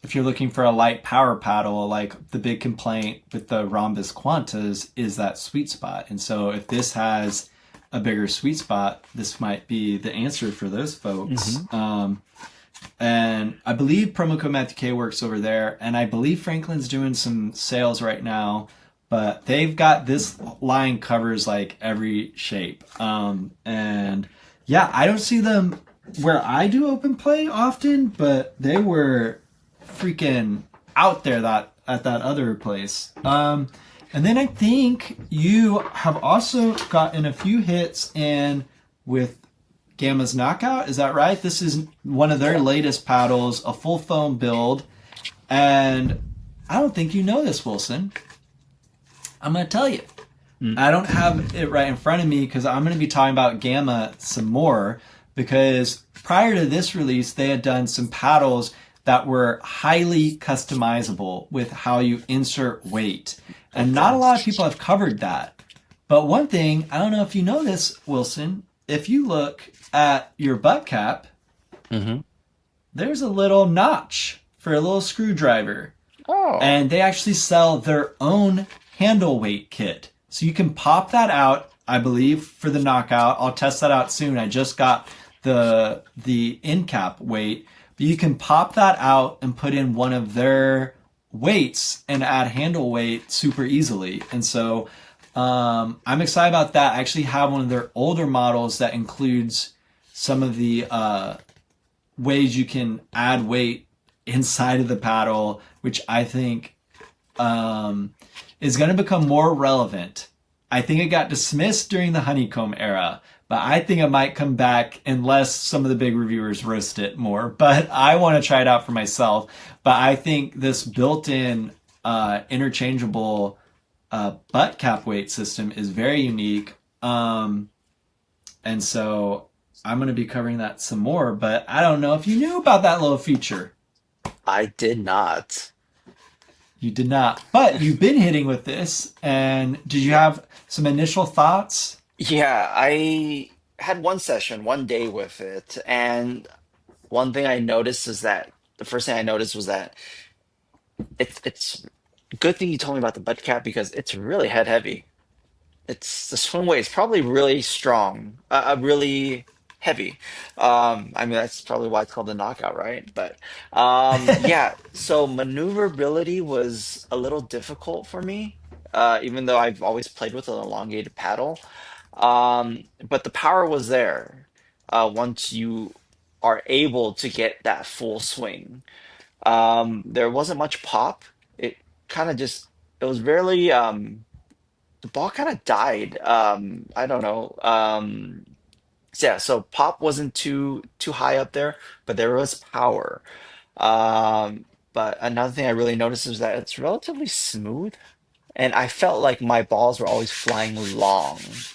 if you're looking for a light power paddle, like the big complaint with the Rhombus Quantas is that sweet spot. And so if this has a bigger sweet spot, this might be the answer for those folks. Hmm. And I believe promo code Matthew K works over there. And I believe Franklin's doing some sales right now, but they've got this line covers like every shape. And yeah, I don't see them where I do open play often, but they were freaking out there that at that other place. And then I think you have also gotten a few hits in with Gamma's Knockout. Is that right? This is one of their latest paddles, a full foam build. And I don't think you know this, Wilson. I'm going to tell you. I don't have it right in front of me because I'm going to be talking about Gamma some more because prior to this release, they had done some paddles that were highly customizable with how you insert weight. And not a lot of people have covered that. But one thing, I don't know if you know this, Wilson, if you look at your butt cap, Hmm. there's a little notch for a little screwdriver. Oh, And they actually sell their own handle weight kit. So you can pop that out, I believe, for the knockout. I'll test that out soon. I just got the end cap weight. But you can pop that out and put in one of their weights and add handle weight super easily. And so I'm excited about that. I actually have one of their older models that includes some of the ways you can add weight inside of the paddle, which I think is going to become more relevant. I think it got dismissed during the honeycomb era, but I think it might come back unless some of the big reviewers roast it more. But I want to try it out for myself. But I think this built-in interchangeable butt cap weight system is very unique. And so I'm going to be covering that some more. But I don't know if you knew about that little feature. I did not. You did not. But you've been hitting with this. And did you have some initial thoughts? Yeah, I had one session, one day with it, and one thing I noticed is that the first thing I noticed was that it's good thing you told me about the butt cap because it's really head heavy. It's the swing weight is probably really strong, really heavy. I mean that's probably why it's called the knockout, right? But yeah, so maneuverability was a little difficult for me, even though I've always played with an elongated paddle. But the power was there once you are able to get that full swing. There wasn't much pop. It kind of just it was very the ball kind of died. I don't know. So yeah, so pop wasn't too high up there, but there was power. Um, but another thing I really noticed is that it's relatively smooth, and I felt like my balls were always flying long.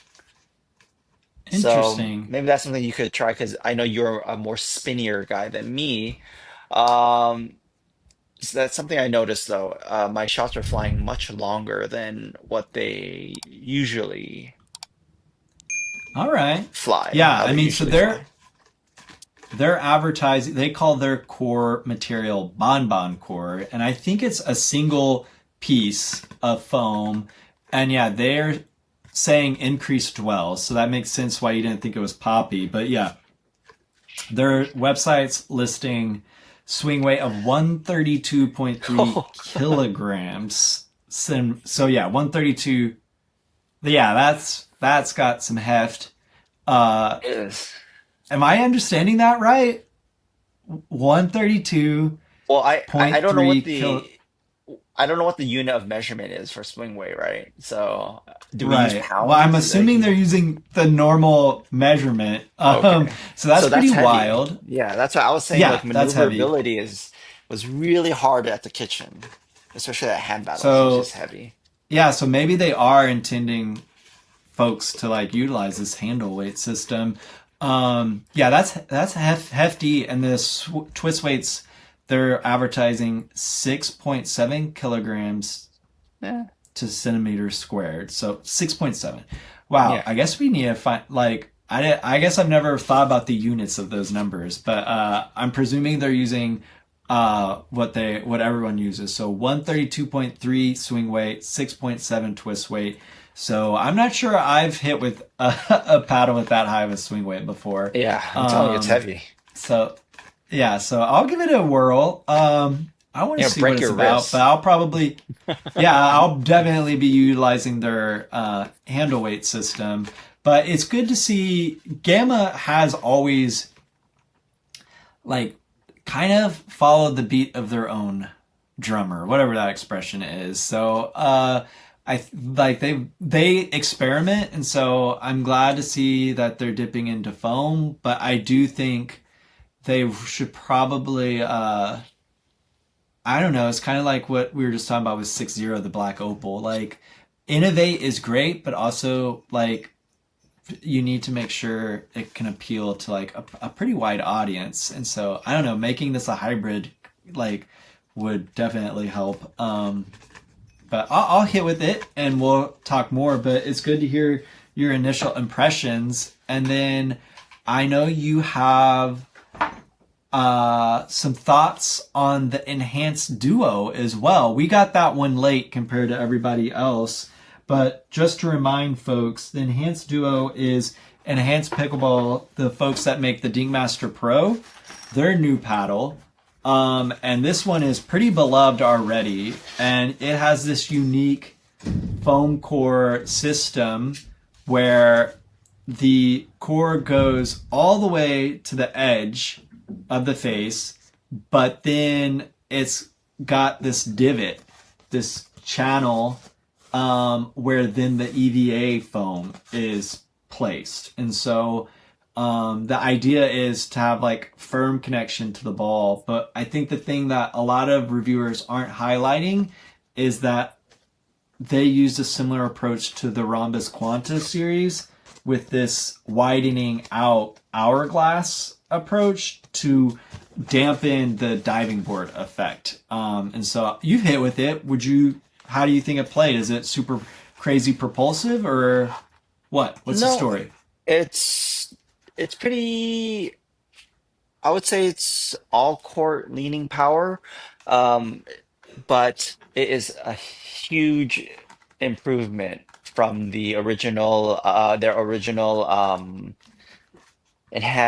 So Interesting. maybe that's something you could try because I know you're a more spinnier guy than me. Um, so that's something I noticed though. My shots are flying much longer than what they usually All right. fly, Yeah, how I they mean, so usually fly. they're advertising. They call their core material bonbon core, and I think it's a single piece of foam. And yeah, they're saying increased dwell, so that makes sense why you didn't think it was poppy. But yeah, their website's listing swing weight of 132.3 kilograms. So yeah, 132. Yeah, that's got some heft. Uh, It is. am I understanding that right? Well, I don't know what 132.3 kilo. I don't know what the unit of measurement is for swing weight, right? So do we use Right. Well, I'm pounds? Like, assuming they're using the normal measurement. okay. So that's So pretty that's heavy. wild. Yeah, that's why I was saying like Yeah, that's heavy. maneuverability is was really hard at the kitchen, especially at hand battles. It was So just heavy. yeah, so maybe they are intending folks to like utilize this handle weight system. Yeah, that's hefty, and the twist weights they're advertising 6.7 kilograms Yeah. to centimeters squared. So 6.7. Wow, Yeah. I guess we need to find like I guess I've never thought about the units of those numbers, but I'm presuming they're using what everyone uses. So 132.3 swing weight, 6.7 twist weight. So I'm not sure I've hit with a paddle with that high of a swing weight before. Yeah, I'm telling you, it's Um, heavy. so yeah, so I'll give it a whirl. I want to Yeah, see what break it's your about, but wrist. I'll probably yeah, I'll definitely be utilizing their handle weight system. But it's good to see Gamma has always like kind of followed the beat of their own drummer, whatever that expression is. So I like they experiment, and so I'm glad to see that they're dipping into foam. But I do think they should probably I don't know. It's kind of like what we were just talking about with 6-0, the black opal. Like, innovate is great, but also, like, you need to make sure it can appeal to, like, a pretty wide audience. And so, I don't know, making this a hybrid, like, would definitely help. But I'll hit with it and we'll talk more. But it's good to hear your initial impressions. And then I know you have some thoughts on the enhanced duo as well. We got that one late compared to everybody else, but just to remind folks, the enhanced duo is enhanced pickleball. The folks that make the Dingmaster Pro, their new paddle, and this one is pretty beloved already, and it has this unique foam core system where the core goes all the way to the edge of the face, but then it's got this divot, this channel, where then the EVA foam is placed. And so the idea is to have like firm connection to the ball. But I think the thing that a lot of reviewers aren't highlighting is that they used a similar approach to the Rhombus Quanta series with this widening out hourglass approach to dampen the diving board effect. And so you've hit with it. How do you think it played? Is it super crazy propulsive or what? What's the No, story? it's pretty. I would say it's all court leaning power, um, but it is a huge improvement from the original, their original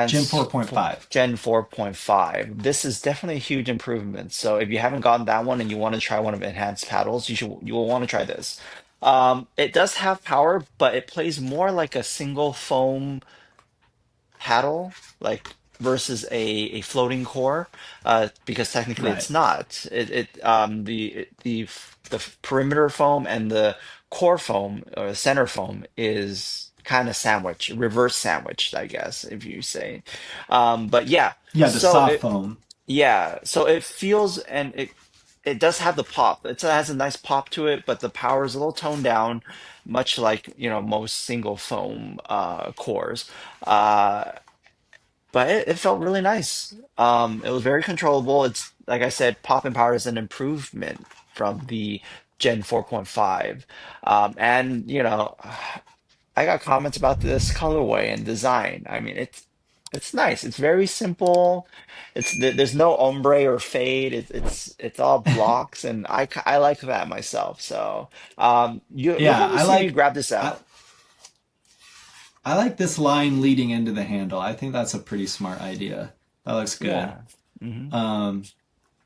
Gen enhanced 4.5. Gen 4.5. This is definitely a huge improvement. So if you haven't gotten that one and you want to try one of enhanced paddles, you will want to try this. It does have power, but it plays more like a single foam paddle, like versus a floating core, because technically Right. it's not. The perimeter foam and the core foam or center foam is kind of sandwich, reverse sandwich, I guess, if you say. But yeah, Yeah, the so soft it foam. yeah, so it feels and it does have the pop. It has a nice pop to it, but the power is a little toned down, much like, most single foam cores. Uh, but it felt really nice. It was very controllable. It's like I said, pop and power is an improvement from the Gen 4.5. And I got comments about this colorway and design. I mean, it's nice. It's very simple. There's no ombre or fade. It's all blocks, and I like that myself. So you'll Yeah, probably see me grab this I, out. I like this line leading into the handle. I think that's a pretty smart idea. That looks good. Yeah. Hmm. Um,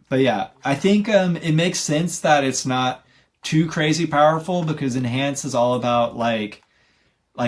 but yeah, I think it makes sense that it's not too crazy powerful because Enhance is all about like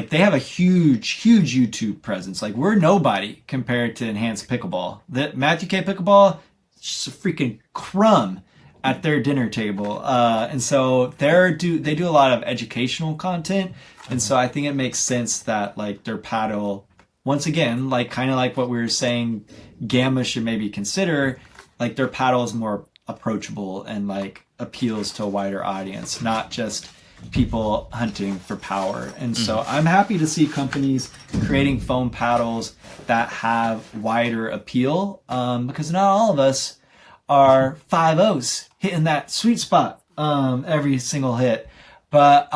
they have a huge YouTube presence. Like we're nobody compared to Enhanced Pickleball. That Matthew K Pickleball, just a freaking crumb at their dinner table. And so they do a lot of educational content. And so I think it makes sense that like their paddle, once again, like kind of like what we were saying, Gamma should maybe consider, like their paddle is more approachable and like appeals to a wider audience, not just people hunting for power. And so I'm happy to see companies creating foam paddles that have wider appeal, because not all of us are 5-0s hitting that sweet spot every single hit. But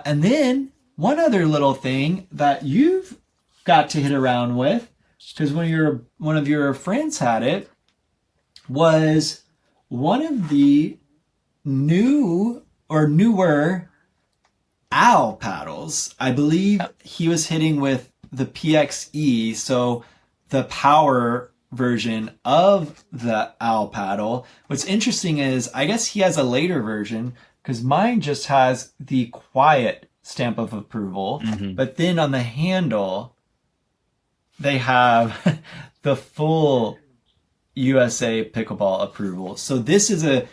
and then one other little thing that you've got to hit around with, because one of your friends had it, was one of the new or newer Owl paddles. I believe he was hitting with the PXE, so the power version of the Owl paddle. What's interesting is I guess he has a later version because mine just has the quiet stamp of approval, but then on the handle they have the full USA Pickleball approval. So this is a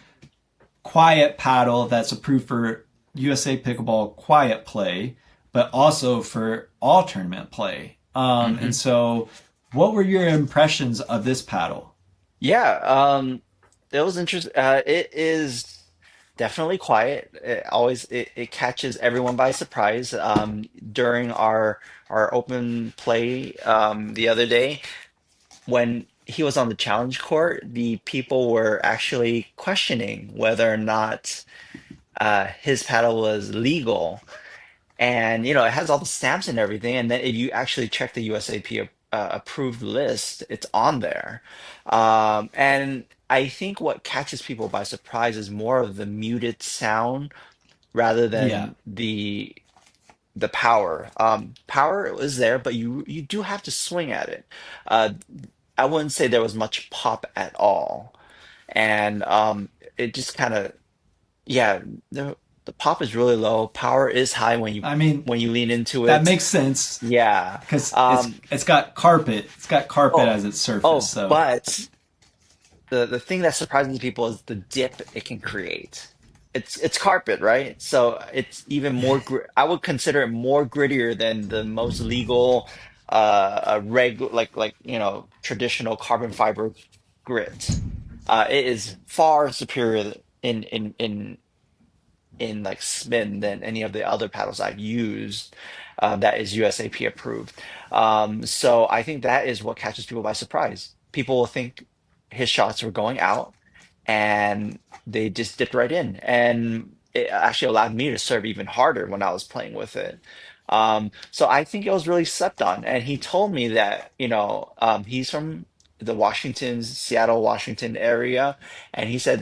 quiet paddle that's approved for USA Pickleball quiet play, but also for all tournament play. And so, what were your impressions of this paddle? Yeah, it was interesting. It is definitely quiet. It catches everyone by surprise. During our open play the other day, when he was on the challenge court, the people were actually questioning whether or not his paddle was legal. And it has all the stamps and everything. And then if you actually check the USAP approved list, it's on there. And I think what catches people by surprise is more of the muted sound rather Yeah, than the power. Power is there, but you do have to swing at it. Uh, I wouldn't say there was much pop at all, and it just kind of yeah, the pop is really low. Power is high when you I mean lean into that it. makes sense Yeah. because Um, it's got carpet. It's got carpet oh, as its surface. oh, So but the thing that surprises people is the dip it can create. It's carpet, right? So it's even more I would consider it more grittier than the most legal like traditional carbon fiber grit. It is far superior in like spin than any of the other paddles I've used that is USAP approved. So I think that is what catches people by surprise. People will think his shots were going out and they just dipped right in. And it actually allowed me to serve even harder when I was playing with it. So I think it was really slept on. And he told me that, he's from the Seattle, Washington area. And he said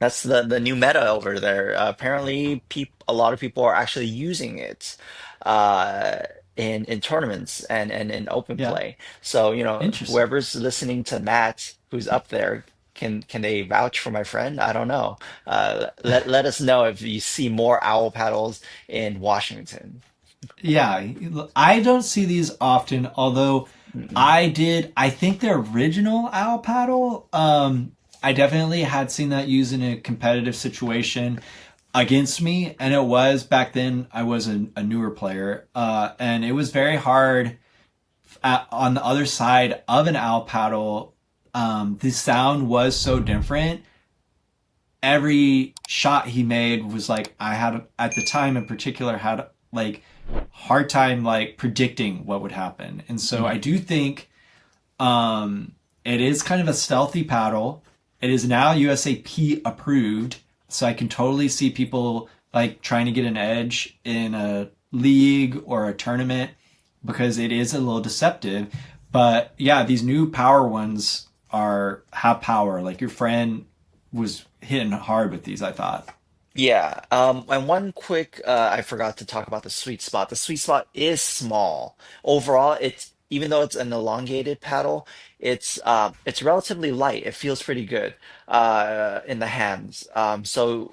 that's the new meta over there. Apparently, a lot of people are actually using it uh, in tournaments and in open yeah, play. So, interesting. whoever's listening to Matt, who's up there, can they vouch for my friend? I don't know. Let us know if you see more owl paddles in Washington. Yeah, I don't see these often, although Mm-mm. I think the original owl paddle, I definitely had seen that used in a competitive situation. against me, and it was back then. I was a newer player, and it was very hard on the other side of an owl paddle. The sound was so different. Every shot he made was like, I had at the time in particular had like hard time like predicting what would happen, and so I do think it is kind of a stealthy paddle. It is now USAP approved, so I can totally see people like trying to get an edge in a league or a tournament because it is a little deceptive. But yeah, these new power ones have power. Like your friend was hitting hard with these, I thought. Yeah. And one quick, I forgot to talk about the sweet spot. The sweet spot is small. Overall, it's even though it's an elongated paddle, it's relatively light. It feels pretty good in the hands. So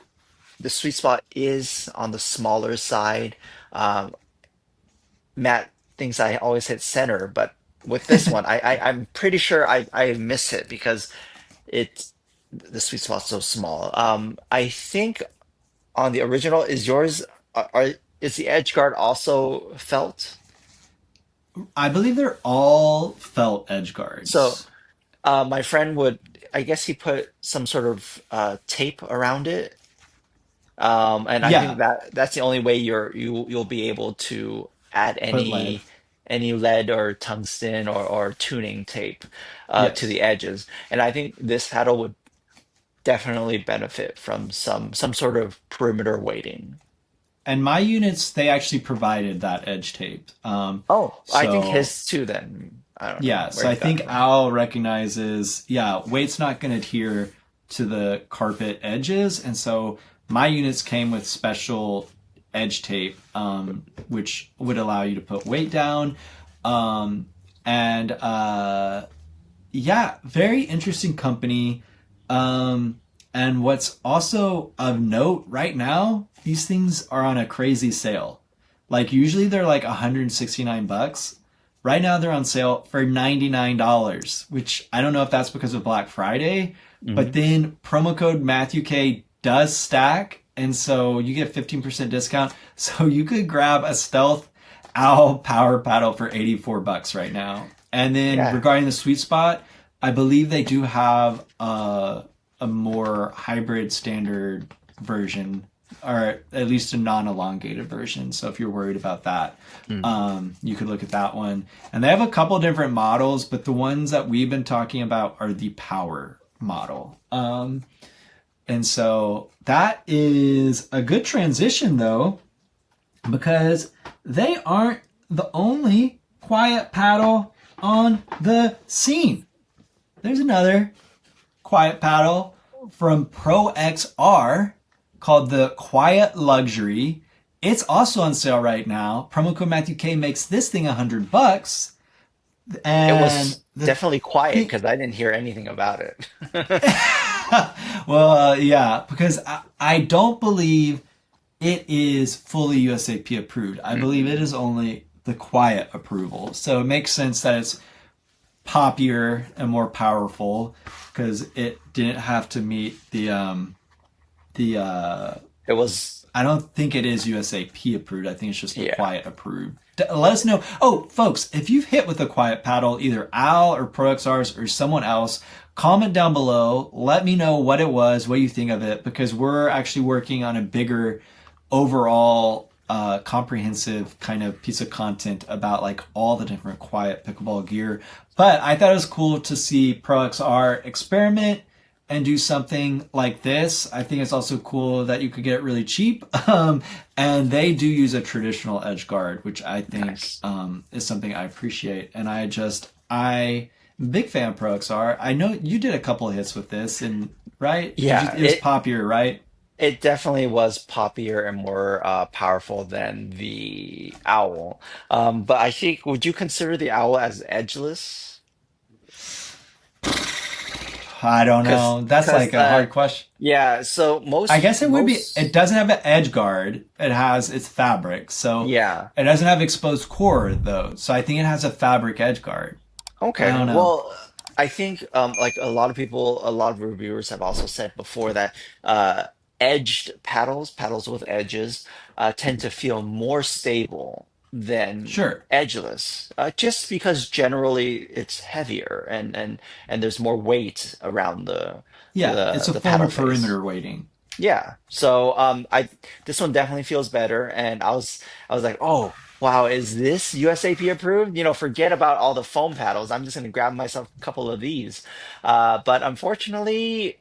the sweet spot is on the smaller side. Um, Matt thinks I always hit center, but with this one, I'm pretty sure I miss it because it's the sweet spot's so small. I think on the original, is yours is the edge guard also felt? I believe they're all felt edge So guards. my friend would, I guess he put some sort of tape around it. And I think Yeah, that that's the only way you'll be able to add put lead. any lead or tungsten or tuning tape to Yes. the edges. And I think this paddle would definitely benefit from some sort of perimeter weighting. And my units, they actually provided that edge tape. Oh, I think So his too then. I don't know yeah, where so I he got it think from. Al recognizes, yeah, weight's not going to adhere to the carpet edges. And so my units came with special edge tape, which would allow you to put weight down. Um, and yeah, very interesting company. And what's also of note right now, these things are on a crazy sale. Like usually they're like $169. Right now they're on sale for $99, which I don't know if that's because of Black Friday, but Hmm. then promo code Matthew K does stack, and so you get 15% discount. So you could grab a Stealth Owl Power Paddle for $84 right now. And then Yeah. regarding the sweet spot, I believe they do have a more hybrid standard version, or at least a non-elongated version. So if you're worried about that, Mm. you could look at that one. And they have a couple different models, but the ones that we've been talking about are the power model. And so that is a good transition, though, because they aren't the only quiet paddle on the scene. There's another quiet paddle from ProXR called the Quiet Luxury. It's also on sale right now. Promo code Matthew K makes this thing $100. It And was the definitely quiet thing, because I didn't hear anything about it. well, yeah, because I don't believe it is fully USAP approved. I believe it Mm. is only the quiet approval. So it makes sense that it's poppier and more powerful because it didn't have to meet the It was, I don't think it is USAP approved. I think it's just the yeah. quiet approved. Let us know. Oh, folks, if you've hit with a quiet paddle, either Al or ProXRs or someone else, comment down below. Let me know what it was, what you think of it, because we're actually working on a bigger overall comprehensive kind of piece of content about like all the different quiet pickleball gear. But I thought it was cool to see ProXR experiment and do something like this. I think it's also cool that you could get it really cheap. And they do use a traditional edge guard, which I think Nice. is something I appreciate. And I'm a big fan of ProXR. I know you did a couple of hits with this, and right? Yeah, It was poppier, right? it definitely was poppier and more powerful than the owl. But I think, would you consider the owl as edgeless? I don't Because, know. That's like a hard question. yeah. So I guess it would be. It most, doesn't have an edge guard. It has its fabric, so yeah. it doesn't have exposed core though. So I think it has a fabric edge guard. I Okay. don't know. Well, I think like a lot of people, a lot of reviewers have also said before that. edged paddles with edges, tend to feel more stable than Sure. edgeless, just because generally it's heavier and there's more weight around Yeah, it's a the form paddle of face. perimeter weighting. Yeah. So I this one definitely feels better, and I was like, oh wow, is this USAP approved? You know, forget about all the foam paddles. I'm just gonna grab myself a couple of these. But unfortunately,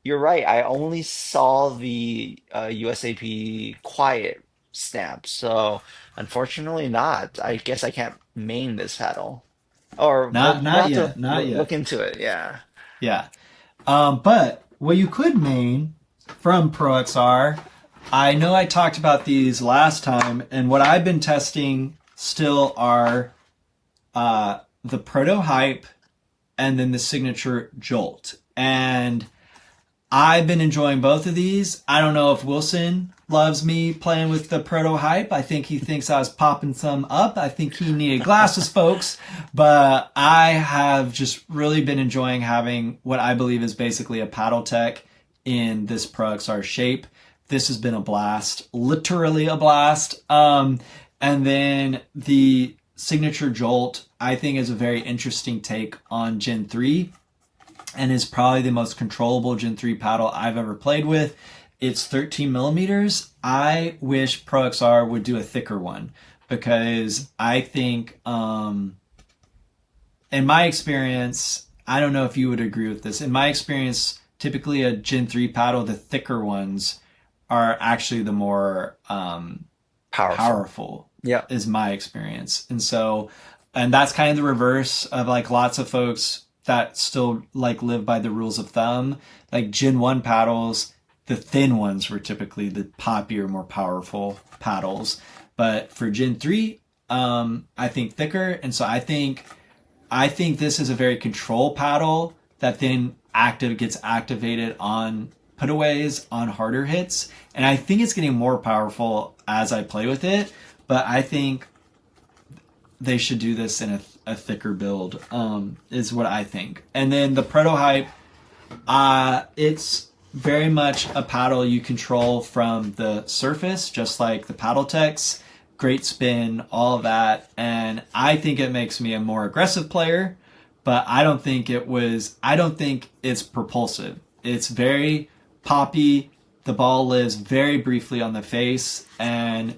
you're right. I only saw the USAP quiet stamp, so unfortunately not. I guess I can't main this paddle, or we'll Not have to yet, not look yet. into it. Yeah. Yeah. But what you could main from ProXR, I know I talked about these last time, and what I've been testing still are the ProtoHype and then the signature Jolt. And I've been enjoying both of these. I don't know if Wilson loves me playing with the ProtoHype. I think he thinks I was popping some up. I think he needed glasses, folks. But I have just really been enjoying having what I believe is basically a paddletek in this ProXR shape. This has been a blast, literally a blast. And then the signature Jolt, I think, is a very interesting take on Gen 3 and is probably the most controllable Gen 3 paddle I've ever played with. It's 13 millimeters. I wish ProXR would do a thicker one because I think, in my experience, I don't know if you would agree with this. In my experience, typically a Gen 3 paddle, the thicker ones are actually the more Powerful. powerful, Yeah. is my experience. And so, and that's kind of the reverse of like lots of folks that still like live by the rules of thumb. Like Gen 1 paddles, the thin ones were typically the poppier, more powerful paddles. But for Gen 3, I think thicker. And so I think this is a very control paddle that then gets activated on putaways, on harder hits. And I think it's getting more powerful as I play with it. But I think they should do this in a thicker build, is what I think. And then the ProtoHype, it's very much a paddle you control from the surface, just like the paddleteks. Great spin, all of that. And I think it makes me a more aggressive player, but I don't think it's propulsive. It's very poppy. The ball lives very briefly on the face, and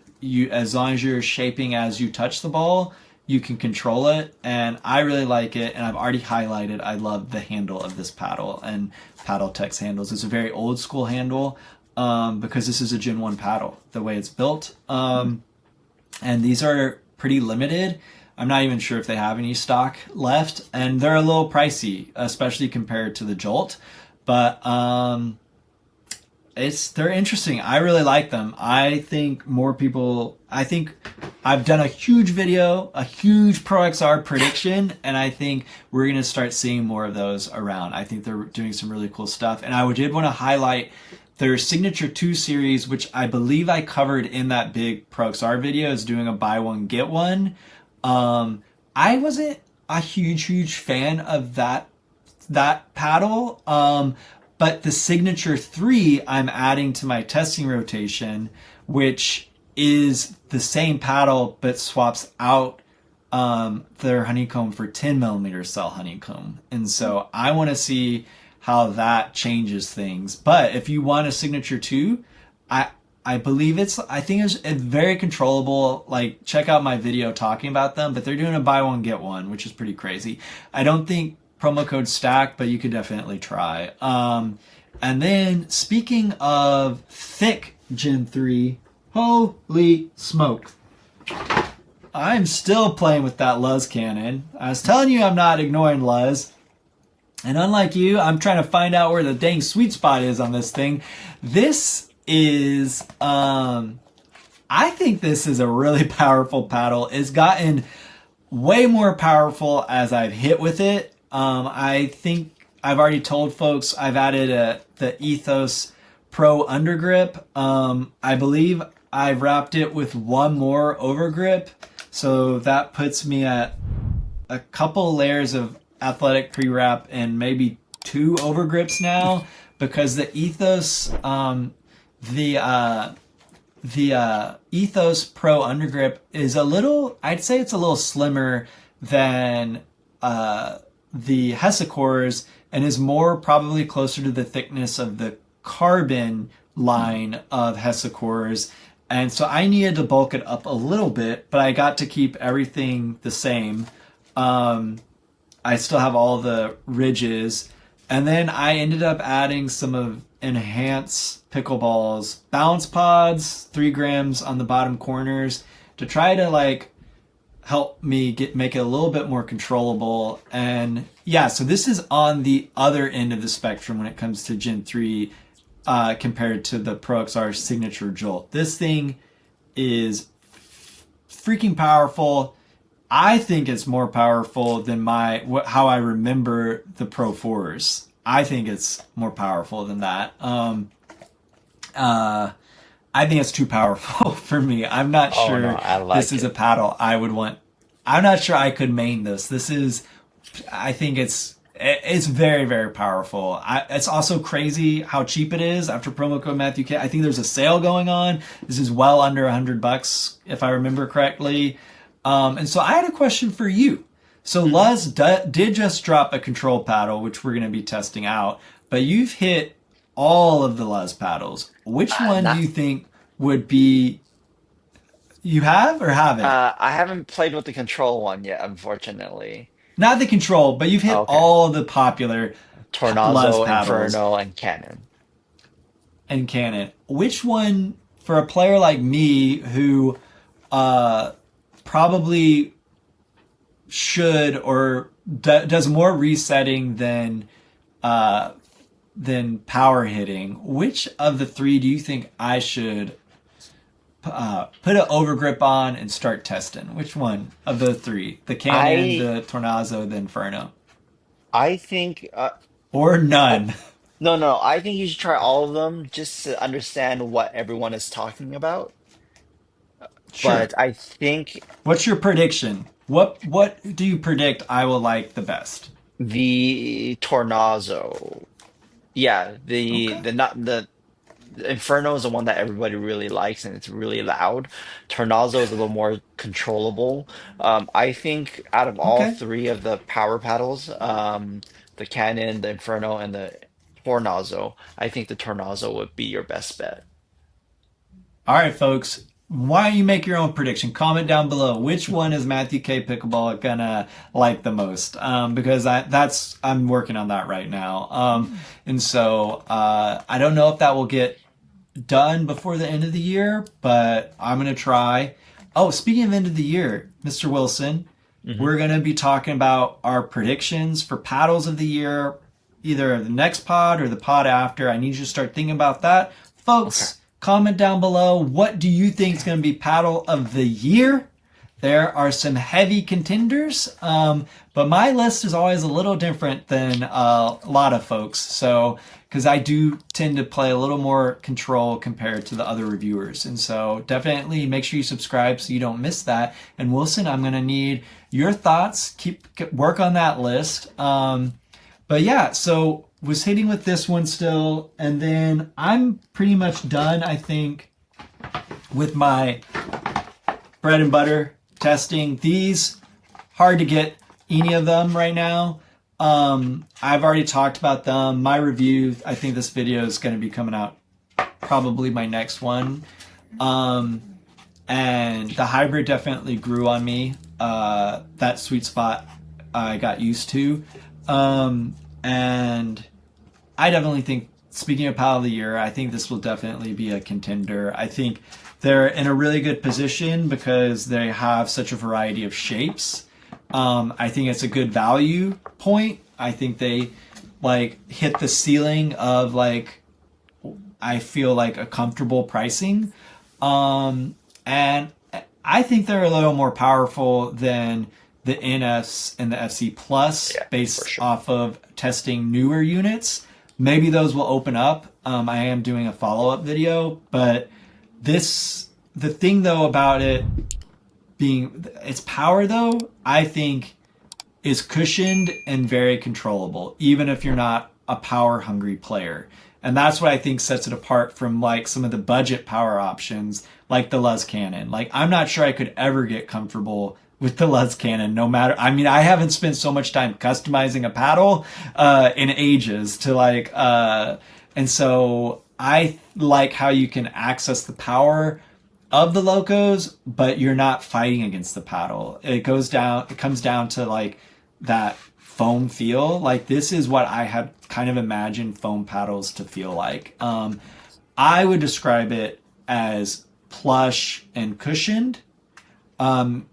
as long as you're shaping as you touch the ball, you can control it. And I really like it, and I've already highlighted I love the handle of this paddle and paddletek's handles. It's a very old school handle, because this is a Gen 1 paddle, the way it's built. And these are pretty limited. I'm not even sure if they have any stock left, and they're a little pricey, especially compared to the Jolt. But they're interesting. I really like them. I think I've done a huge video, a huge ProXR prediction, and I think we're going to start seeing more of those around. I think they're doing some really cool stuff. And I did want to highlight their Signature 2 series, which I believe I covered in that big ProXR video, is doing a buy one, get one. I wasn't a huge fan of that paddle. But the Signature 3 I'm adding to my testing rotation, which is the same paddle but swaps out their honeycomb for 10 millimeter cell honeycomb. And so I want to see how that changes things. But if you want a Signature 2, I believe I think it's very controllable. Like, check out my video talking about them, but they're doing a buy one, get one, which is pretty crazy. I don't think promo code stack, but you could definitely try. And then speaking of thick Gen 3, holy smoke. I'm still playing with that LUZZ Cannon. I was telling you I'm not ignoring LUZZ. And unlike you, I'm trying to find out where the dang sweet spot is on this thing. This is, I think this is a really powerful paddle. It's gotten way more powerful as I've hit with it. I think I've already told folks I've added the Ethos Pro Undergrip. I believe I've wrapped it with one more overgrip. So that puts me at a couple layers of athletic pre-wrap and maybe 2 overgrips now, because the Ethos the Ethos Pro Undergrip is a little, I'd say it's a little slimmer than the Hesicores and is more probably closer to the thickness of the carbon line of Hesicores. And so I needed to bulk it up a little bit, but I got to keep everything the same. I still have all the ridges. And then I ended up adding some of Enhance Pickleball's bounce pods, 3 grams on the bottom corners, to try to like help me make it a little bit more controllable. And yeah, so this is on the other end of the spectrum when it comes to Gen 3 compared to the ProXR Signature Jolt. This thing is freaking powerful. I think it's more powerful than how I remember the Pro 4s. I think it's more powerful than that. I think it's too powerful for me. I'm not sure this is a paddle I would want. I'm not sure I could main this. I think it's very, very powerful. It's also crazy how cheap it is after promo code Matthew K. I think there's a sale going on. This is well under $100 if I remember correctly. And so I had a question for you. So LUZZ did just drop a control paddle, which we're going to be testing out, but you've hit all of the LUZZ paddles. Which one do you think would be, you have or haven't? I haven't played with the control one yet, unfortunately. Not the control, but you've hit all the popular Tornado, LUZZ paddles. Inferno, and Cannon. And Cannon. Which one, for a player like me who probably should or does more resetting than power hitting, which of the three do you think I should put an overgrip on and start testing? Which one of the three? The Cannon, the Tornado, the Inferno? I think... or none? No. I think you should try all of them just to understand what everyone is talking about. Sure. But I think... What's your prediction? What do you predict I will like the best? The Tornado. Yeah, the Inferno is the one that everybody really likes, and it's really loud. Tornado is a little more controllable. I think out of all three of the power paddles, the Cannon, the Inferno, and the Tornado, I think the Tornado would be your best bet. All right, folks. Why don't you make your own prediction? Comment down below. Which one is Matthew K. Pickleball gonna like the most? Because I'm working on that right now. And so I don't know if that will get done before the end of the year, but I'm gonna try. Oh, speaking of end of the year, Mr. Wilson, we're gonna be talking about our predictions for paddles of the year, either the next pod or the pod after. I need you to start thinking about that, folks. Okay. Comment down below, what do you think is going to be paddle of the year? There are some heavy contenders, but my list is always a little different than a lot of folks. So, because I do tend to play a little more control compared to the other reviewers. And so definitely make sure you subscribe so you don't miss that. And Wilson, I'm going to need your thoughts. Work on that list. But yeah, so was hitting with this one still, and then I'm pretty much done, I think, with my bread and butter testing. These, hard to get any of them right now. I've already talked about them. My review, I think this video is going to be coming out probably my next one. And the hybrid definitely grew on me. That sweet spot I got used to. And I definitely think, speaking of paddle of the year, I think this will definitely be a contender. I think they're in a really good position because they have such a variety of shapes. I think it's a good value point. I think they hit the ceiling of I feel like a comfortable pricing. And I think they're a little more powerful than the NS and the FC Plus based off of testing newer units. Maybe those will open up. I am doing a follow-up video, but the thing though about it being its power though, I think is cushioned and very controllable, even if you're not a power hungry player. And that's what I think sets it apart from like some of the budget power options like the LUZZ Cannon. Like I'm not sure I could ever get comfortable with the LUZZ Cannon, no matter. I mean, I haven't spent so much time customizing a paddle in ages to like, and so I like how you can access the power of the Locos, but you're not fighting against the paddle. It comes down to like that foam feel. Like this is what I had kind of imagined foam paddles to feel like. I would describe it as plush and cushioned.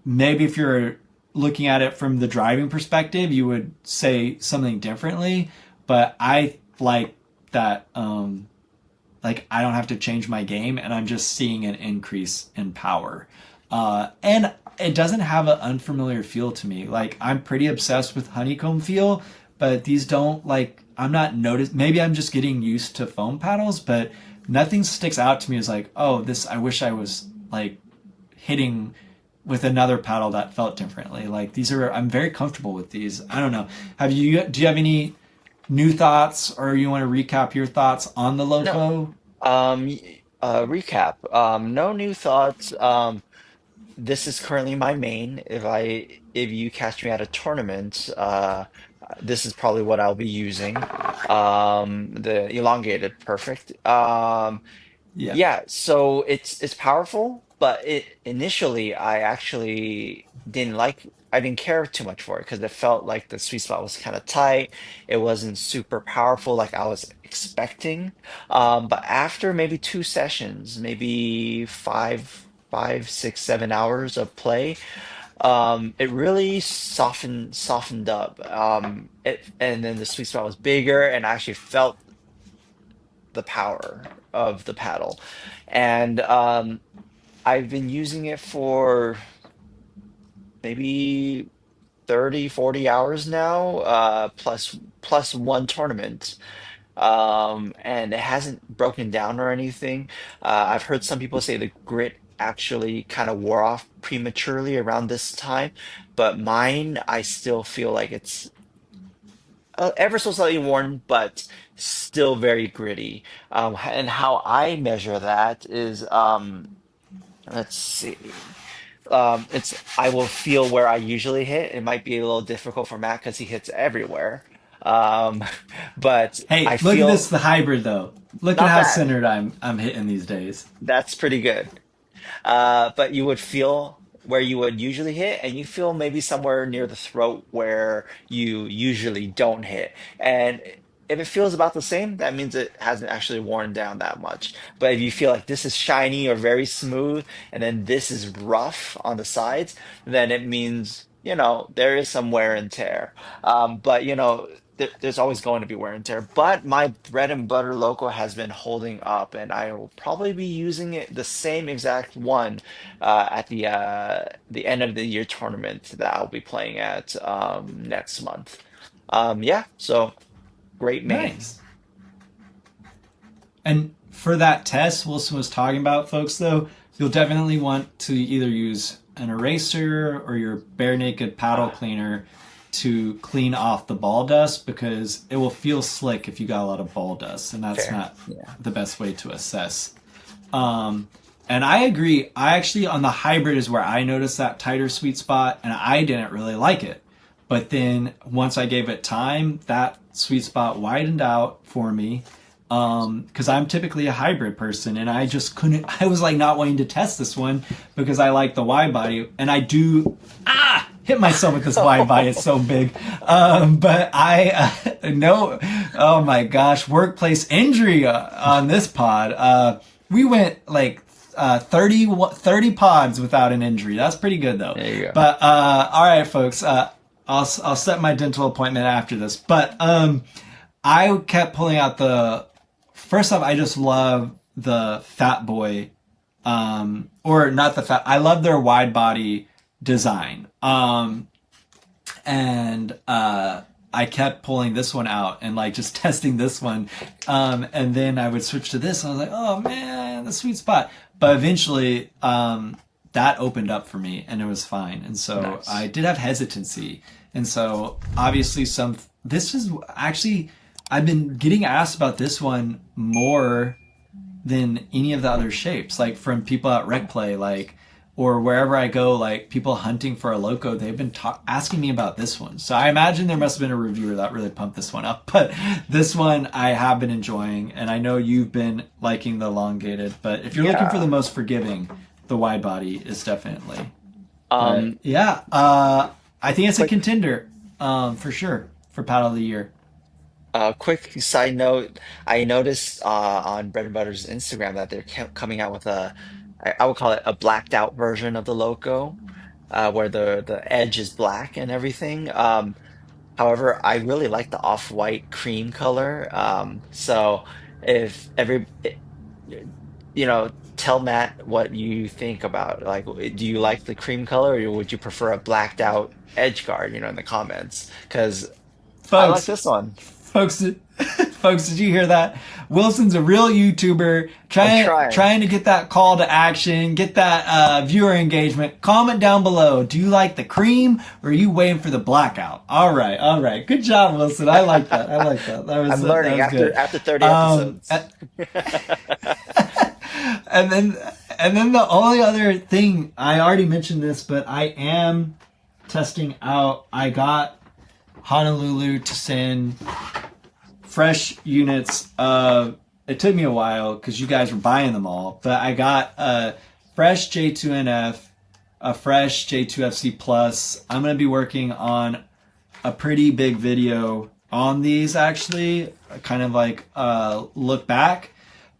Maybe if you're looking at it from the driving perspective, you would say something differently. But I like that, like I don't have to change my game and I'm just seeing an increase in power. And it doesn't have an unfamiliar feel to me. Like I'm pretty obsessed with honeycomb feel, but these don't like, I'm not noticed. Maybe I'm just getting used to foam paddles, but nothing sticks out to me as like, oh, this, I wish I was like hitting with another paddle that felt differently. Like these are, I'm very comfortable with these. I don't know. Do you have any new thoughts, or you want to recap your thoughts on the No. Loco? Recap. No new thoughts. This is currently my main. If you catch me at a tournament, this is probably what I'll be using. The elongated, perfect. Yeah. Yeah, so it's powerful, but it initially I actually I didn't care too much for it because it felt like the sweet spot was kind of tight. It wasn't super powerful like I was expecting. But after maybe two sessions, maybe five, 6, 7 hours of play, it really softened up. And then the sweet spot was bigger, and I actually felt the power of the paddle. And I've been using it for maybe 30, 40 hours now, plus one tournament. And it hasn't broken down or anything. I've heard some people say the grit actually kind of wore off prematurely around this time, but mine, I still feel like it's ever so slightly worn, but still very gritty. And how I measure that is, let's see. It's I will feel where I usually hit. It might be a little difficult for Matt because he hits everywhere. Um, but Hey, I look at this, feel the hybrid though. Look at not how bad. centered I'm hitting these days. That's pretty good. But you would feel where you would usually hit, and you feel maybe somewhere near the throat where you usually don't hit. And if it feels about the same, that means it hasn't actually worn down that much. But if you feel like this is shiny or very smooth, and then this is rough on the sides, then it means, there is some wear and tear. But, there's always going to be wear and tear. But my bread and butter Loco has been holding up, and I will probably be using it the same exact one at the end of the year tournament that I'll be playing at next month. Yeah, so great main. Nice. And for that test Wilson was talking about, folks, though, you'll definitely want to either use an eraser or your bare naked paddle cleaner to clean off the ball dust, because it will feel slick if you got a lot of ball dust, and that's Fair. not Yeah. the best way to assess. And I agree. I actually, on the hybrid is where I noticed that tighter sweet spot, and I didn't really like it. But then once I gave it time, that sweet spot widened out for me. Because I'm typically a hybrid person, and I just couldn't. I was like not wanting to test this one because I like the wide body, and I do hit myself with this wide body. It's so big. But I no. Oh my gosh, workplace injury on this pod. We went like 30 pods without an injury. That's pretty good though. There you go. But all right, folks. I'll set my dental appointment after this. But I kept pulling out the. First off, I just love the Fat Boy, or not the Fat. I love their wide body design, and I kept pulling this one out and like just testing this one, and then I would switch to this. And I was like, oh man, the sweet spot. But eventually, that opened up for me, and it was fine. And so Nice. I did have hesitancy, and so obviously this is actually. I've been getting asked about this one more than any of the other shapes, like from people at Rec Play, like, or wherever I go, like people hunting for a Loco, they've been asking me about this one. So I imagine there must have been a reviewer that really pumped this one up, but this one I have been enjoying, and I know you've been liking the elongated, but if you're looking for the most forgiving, the wide body is definitely. I think it's a contender, for sure, for Paddle of the Year. Quick side note, I noticed on Bread and Butter's Instagram that they're coming out with I would call it a blacked out version of the Loco, where the edge is black and everything. However, I really like the off-white cream color. So if tell Matt what you think about, like, do you like the cream color, or would you prefer a blacked out edge guard, in the comments? Because I like Folks, this one. folks, folks, did you hear that? Wilson's a real YouTuber I'm trying. trying to get that call to action, get that viewer engagement. Comment down below. Do you like the cream, or are you waiting for the blackout? All right. Good job, Wilson. I like that. I'm learning that was after 30 episodes. And then the only other thing, I already mentioned this, but I am testing out. I got Honolulu to send fresh units of. It took me a while because you guys were buying them all, but I got a fresh J2NF, a fresh J2FC Plus. I'm going to be working on a pretty big video on these, actually, kind of like look back.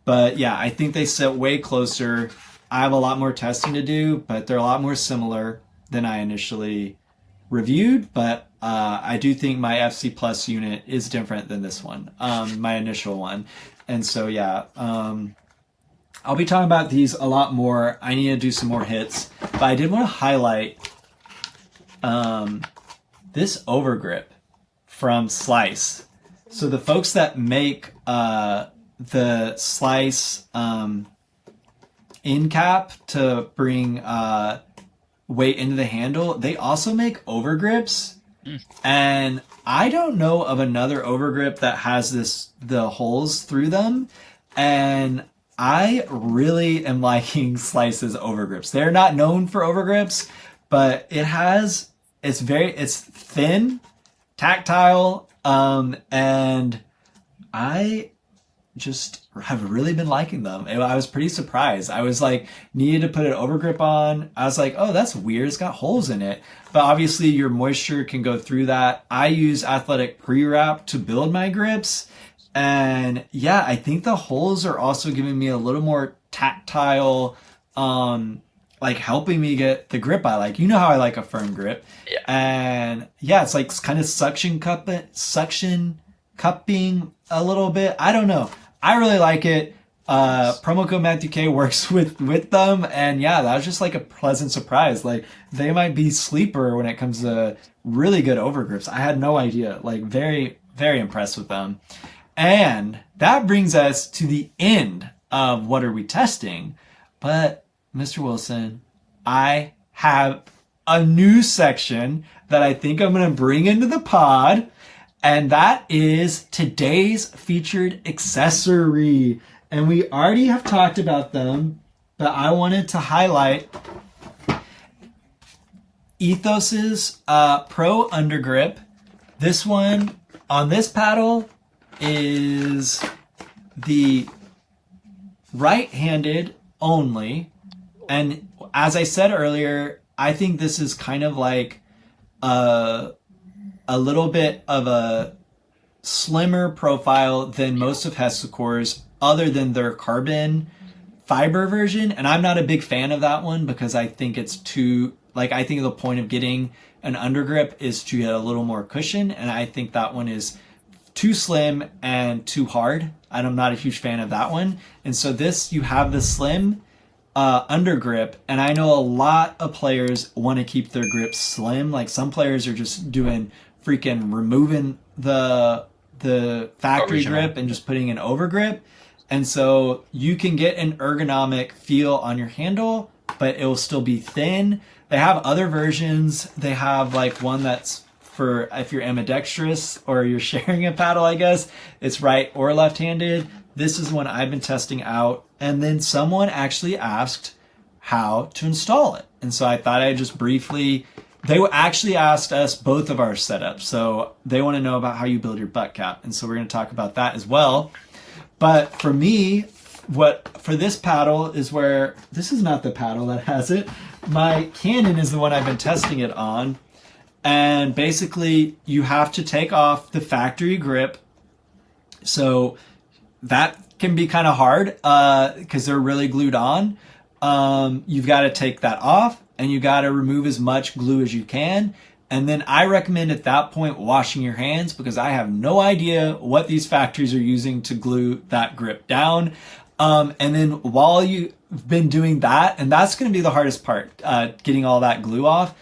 But yeah, I think they sit way closer. I have a lot more testing to do, but they're a lot more similar than I initially reviewed. But I do think my FC Plus unit is different than this one, my initial one. And so, yeah, I'll be talking about these a lot more. I need to do some more hits. But I did want to highlight this overgrip from Slice. So the folks that make the Slice end cap to bring weight into the handle, they also make overgrips. And I don't know of another overgrip that has the holes through them. And I really am liking Slice's overgrips. They're not known for overgrips, but it's thin, tactile, and I just have really been liking them. I was pretty surprised. I was like, needed to put an overgrip on. I was like, oh, that's weird. It's got holes in it. But obviously your moisture can go through that. I use Athletic Pre-Wrap to build my grips. And yeah, I think the holes are also giving me a little more tactile, like helping me get the grip I like. You know how I like a firm grip. Yeah. And yeah, it's like kind of suction cupping a little bit. I don't know. I really like it. Promo code Matthew K works with them, and yeah, that was just like a pleasant surprise. Like, they might be sleeper when it comes to really good overgrips. I had no idea. Like, very, very impressed with them. And that brings us to the end of what are we testing. But Mr. Wilson, I have a new section that I think I'm going to bring into the pod. And that is today's featured accessory. And we already have talked about them, but I wanted to highlight Ethos's Pro Undergrip. This one on this paddle is the right-handed only. And as I said earlier, I think this is kind of like a little bit of a slimmer profile than most of Hessecore's, other than their carbon fiber version. And I'm not a big fan of that one because I think it's too, like, I think the point of getting an undergrip is to get a little more cushion. And I think that one is too slim and too hard. And I'm not a huge fan of that one. And so this, you have the slim undergrip, and I know a lot of players want to keep their grips slim. Like, some players are just doing freaking removing the factory grip and just putting an overgrip. And so you can get an ergonomic feel on your handle, but it will still be thin. They have other versions. They have like one that's for if you're ambidextrous or you're sharing a paddle, I guess it's right or left-handed. This is one I've been testing out. And then someone actually asked how to install it. And so I thought I'd just briefly, they actually asked us both of our setups. So they want to know about how you build your butt cap. And so we're going to talk about that as well. But for me, what for this paddle is where, this is not the paddle that has it. My Cannon is the one I've been testing it on. And basically you have to take off the factory grip. So that can be kind of hard because they're really glued on. You've got to take that off and you got to remove as much glue as you can. And then I recommend at that point washing your hands because I have no idea what these factories are using to glue that grip down. And then while you've been doing that, and that's going to be the hardest part, getting all that glue off,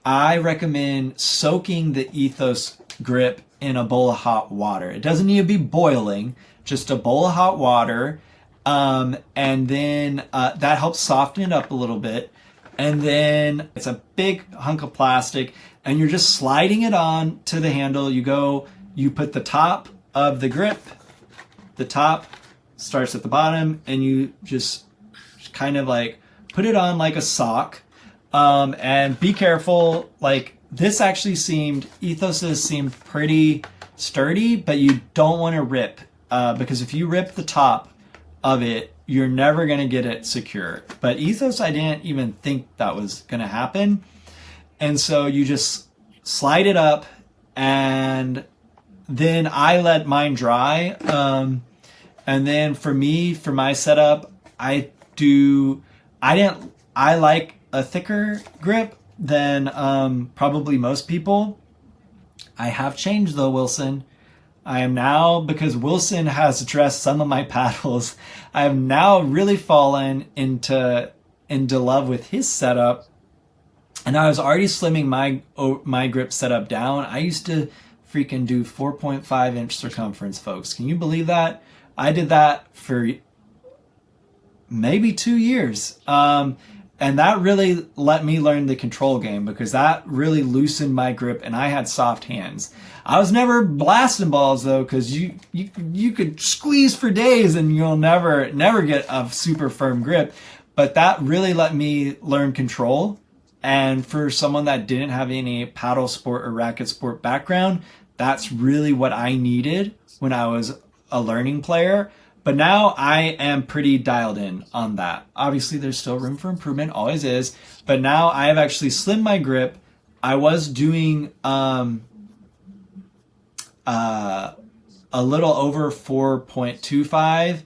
I recommend soaking the Ethos grip in a bowl of hot water. It doesn't need to be boiling, just a bowl of hot water. And then that helps soften it up a little bit. And then it's a big hunk of plastic and you're just sliding it on to the handle. You put the top of the grip, the top starts at the bottom, and you just kind of like put it on like a sock. And be careful, like this actually Ethos's seemed pretty sturdy, but you don't want to rip, because if you rip the top of it, you're never going to get it secure. But Ethos, I didn't even think that was going to happen. And so you just slide it up, and then I let mine dry. And then for my setup, I like a thicker grip than probably most people. I have changed though, Wilson. I am now, because Wilson has addressed some of my paddles, I have now really fallen into love with his setup. And I was already slimming my grip setup down. I used to freaking do 4.5 inch circumference, folks. Can you believe that? I did that for maybe 2 years. And that really let me learn the control game because that really loosened my grip and I had soft hands. I was never blasting balls though, because you could squeeze for days and you'll never get a super firm grip. But that really let me learn control. And for someone that didn't have any paddle sport or racket sport background, that's really what I needed when I was a learning player. But now I am pretty dialed in on that. Obviously, there's still room for improvement, always is. But now I have actually slimmed my grip. I was doing a little over 4.25.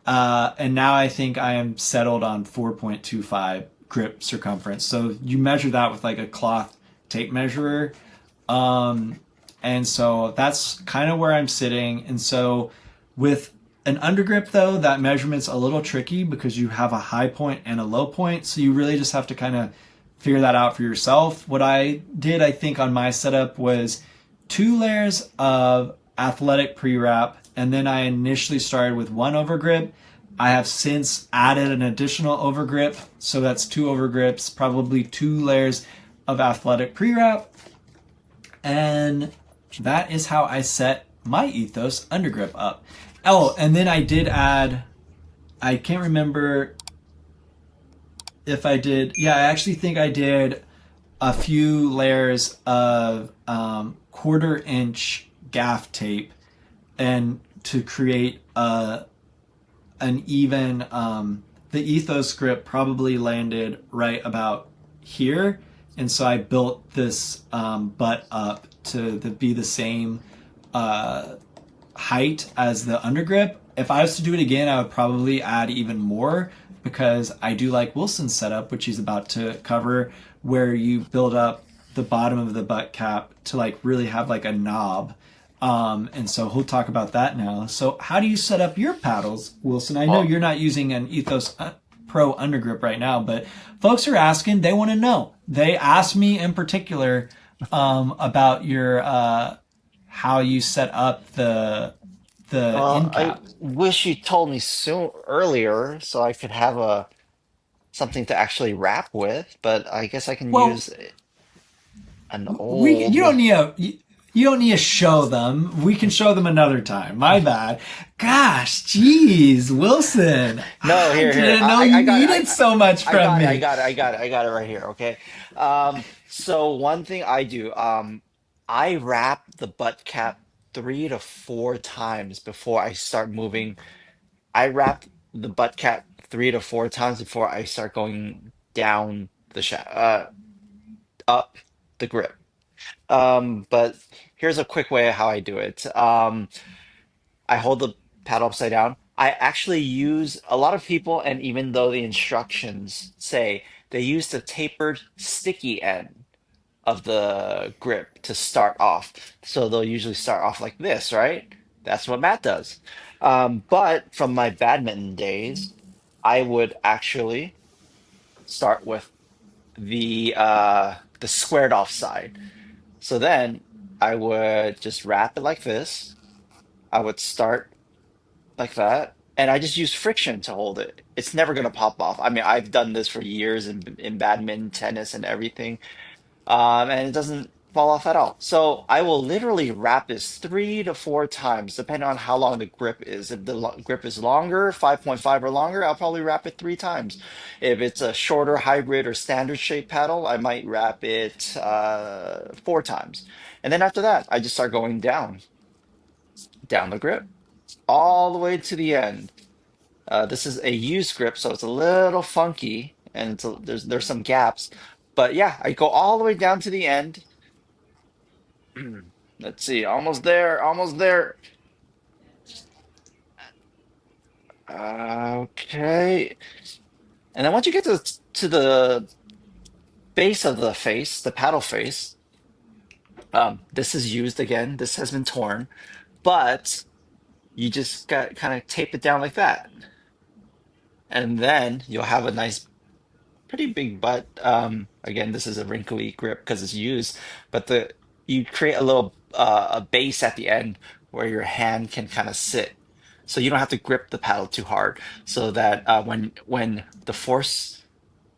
And now I think I am settled on 4.25 grip circumference. So you measure that with like a cloth tape measurer. And so that's kind of where I'm sitting. And so with an undergrip though, that measurement's a little tricky because you have a high point and a low point. So you really just have to kind of figure that out for yourself. What I did, I think on my setup was 2 layers of athletic pre-wrap. And then I initially started with 1 overgrip. I have since added an additional overgrip. So that's 2 overgrips, probably 2 layers of athletic pre-wrap. And that is how I set my Ethos undergrip up. Oh, and then I did add, I can't remember if I did, yeah, I actually think I did a few layers of 1/4 inch gaff tape and to create an even, the Ethos grip probably landed right about here. And so I built this butt up to be the same height as the undergrip. If I was to do it again, I would probably add even more because I do like Wilson's setup, which he's about to cover, where you build up the bottom of the butt cap to like really have like a knob. And so he'll talk about that now. So how do you set up your paddles, Wilson? I know you're not using an Ethos Pro undergrip right now, but folks are asking, they want to know. They asked me in particular about your how you set up the end I cap. wish you told me earlier so I could have something to actually wrap with, but I guess I can Well, use it. An We old. you don't need you don't need to show them. We can show them another time. My bad. Gosh, jeez, Wilson. No, I here. didn't know you I got it. needed so much I from got it. I me. got it. I got it. I got it right here. Okay. So one thing I do, I wrap the butt cap 3 to 4 times before I start moving. I wrap the butt cap 3 to 4 times before I start going down the up the grip. But here's a quick way of how I do it. I hold the paddle upside down. I actually use a lot of people, and even though the instructions say they use the tapered sticky end of the grip to start off. So they'll usually start off like this, right? That's what Matt does. But from my badminton days, I would actually start with the squared off side. So then I would just wrap it like this. I would start like that. And I just use friction to hold it. It's never going to pop off. I mean, I've done this for years in badminton, tennis, and everything, and it doesn't fall off at all. So I will literally wrap this 3 to 4 times, depending on how long the grip is. If the grip is longer, 5.5 or longer, I'll probably wrap it 3 times. If it's a shorter hybrid or standard shape paddle, I might wrap it 4 times. And then after that, I just start going down the grip all the way to the end. This is a used grip, so it's a little funky, and there's some gaps. But yeah, I go all the way down to the end. Let's see, almost there, almost there. Okay. And then once you get to the base of the face, the paddle face, this is used again. This has been torn, but you just got kind of tape it down like that, and then you'll have a nice pretty big butt. Again, this is a wrinkly grip because it's used, but the you create a little a base at the end where your hand can kind of sit, so you don't have to grip the paddle too hard, so that when the force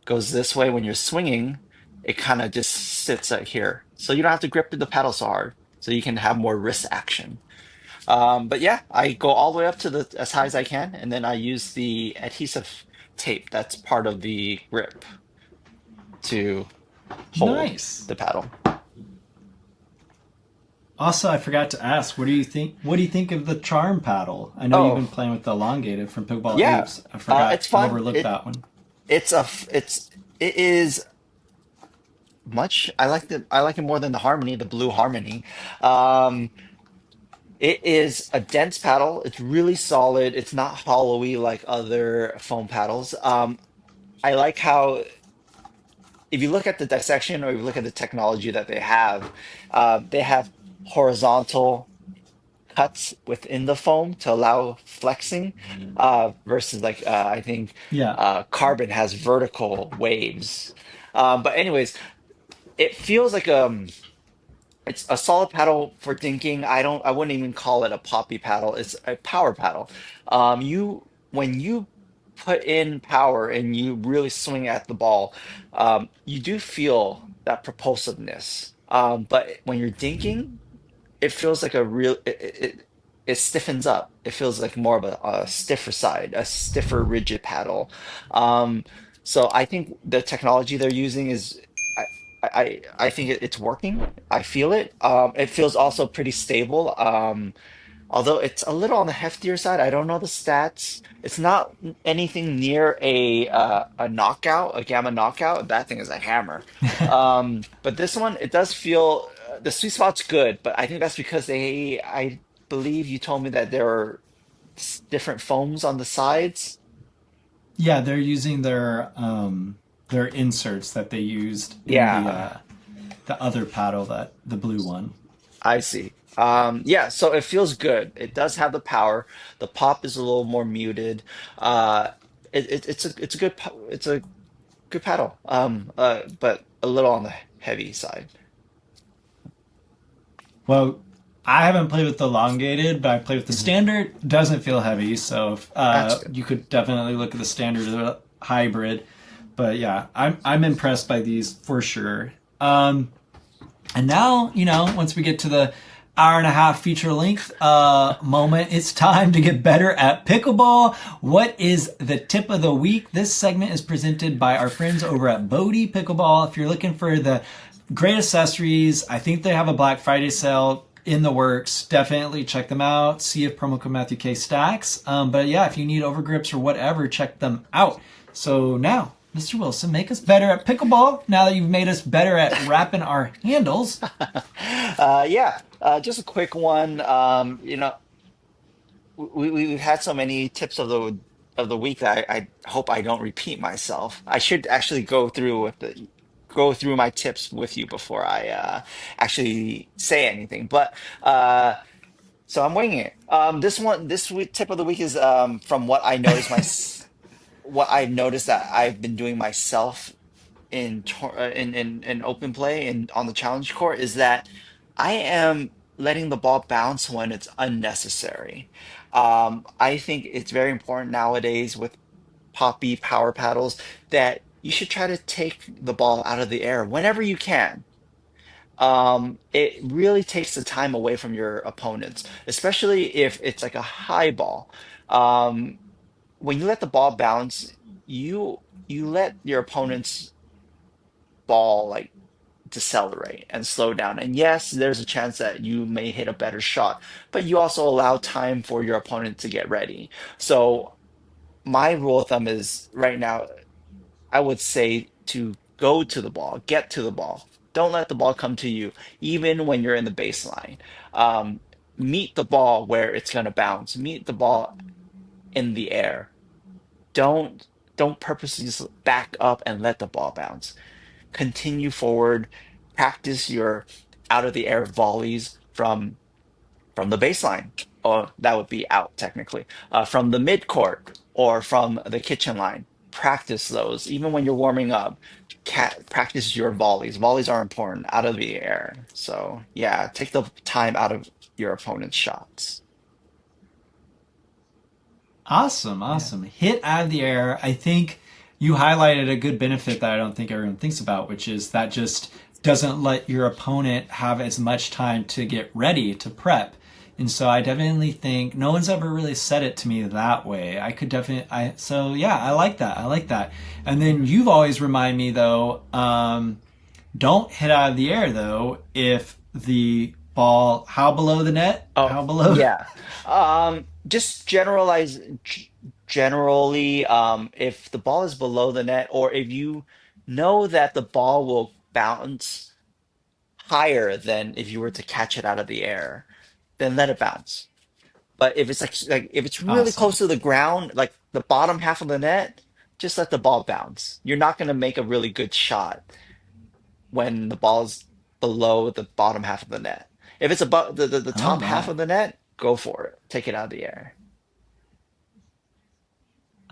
goes this way when you're swinging, it kind of just sits right here, so you don't have to grip the paddle so hard, so you can have more wrist action. But yeah, I go all the way up to the as high as I can, and then I use the adhesive tape that's part of the grip to hold Nice. the paddle. Also, I forgot to ask, what do you think? What do you think of the charm paddle? I know you've Oh, been playing with the elongated from Pickleball yeah. Apes. I forgot. It's I fun. overlooked that one. It is much. I like it more than the Harmony, the blue Harmony. Um, it is a dense paddle. It's really solid. It's not hollowy like other foam paddles. I like how if you look at the dissection or if you look at the technology that they have horizontal cuts within the foam to allow flexing, versus like I think Yeah. carbon has vertical waves. But anyways, it feels like it's a solid paddle for dinking. I wouldn't even call it a poppy paddle. It's a power paddle. You when you put in power and you really swing at the ball, you do feel that propulsiveness. But when you're dinking, it feels like a real it stiffens up. It feels like more of a stiffer side, a stiffer, rigid paddle. Um, so I think the technology they're using is I think it's working. I feel it. It feels also pretty stable. Although it's a little on the heftier side. I don't know the stats. It's not anything near a knockout, a gamma knockout. That thing is a hammer. But this one, it does feel the sweet spot's good, but I think that's because I believe you told me that there are different foams on the sides. Yeah, they're using their inserts that they used in Yeah, the other paddle, that the blue one. I see. Yeah, so it feels good. It does have the power. The pop is a little more muted. Uh, it's a good it's a good paddle. But a little on the heavy side. Well, I haven't played with the elongated, but I played with the Mhm. standard. Doesn't feel heavy, so That's good. you could definitely look at the standard or the hybrid. But yeah, I'm impressed by these for sure. And now, once we get to the hour and a half feature length moment, it's time to get better at pickleball. What is the tip of the week? This segment is presented by our friends over at BodhiPickleball. If you're looking for the great accessories, I think they have a Black Friday sale in the works. Definitely check them out. See if promo code Matthew K stacks. But yeah, if you need overgrips or whatever, check them out. So now, Mr. Wilson, make us better at pickleball now that you've made us better at wrapping our handles. Just a quick one. We've had so many tips of the week that I hope I don't repeat myself. I should actually go through my tips with you before I actually say anything. But so I'm winging it. This week tip of the week is from what I noticed that I've been doing myself in open play and on the challenge court is that I am letting the ball bounce when it's unnecessary. I think it's very important nowadays with poppy power paddles that you should try to take the ball out of the air whenever you can. It really takes the time away from your opponents, especially if it's like a high ball. Um, when you let the ball bounce, you you let your opponent's ball like decelerate and slow down. And yes, there's a chance that you may hit a better shot, but you also allow time for your opponent to get ready. So my rule of thumb is right now, I would say to go to the ball, get to the ball. Don't let the ball come to you, even when you're in the baseline. Um, Meet the ball where it's going to bounce. Meet the ball in the air. Don't don't purposely just back up and let the ball bounce. Continue forward, practice your out of the air volleys from the baseline, or that would be out technically, from the mid court or from the kitchen line. Practice those even when you're warming up. Practice your volleys. Volleys are important out of the air. So yeah, take the time out of your opponent's shots. Awesome, Yeah. awesome. Hit out of the air. I think you highlighted a good benefit that I don't think everyone thinks about, which is that just doesn't let your opponent have as much time to get ready to prep. And so I definitely think no one's ever really said it to me that way. I could definitely, so yeah, I like that. I like that. And then you've always remind me though, don't hit out of the air though if the ball, how below the net? Oh, How below? yeah. Just generally, if the ball is below the net, or if you know that the ball will bounce higher than if you were to catch it out of the air, then let it bounce. But if it's like if it's really Awesome. close to the ground, like the bottom half of the net, just let the ball bounce. You're not going to make a really good shot when the ball's below the bottom half of the net. If it's above the Oh top half my. of the net, go for it. Take it out of the air.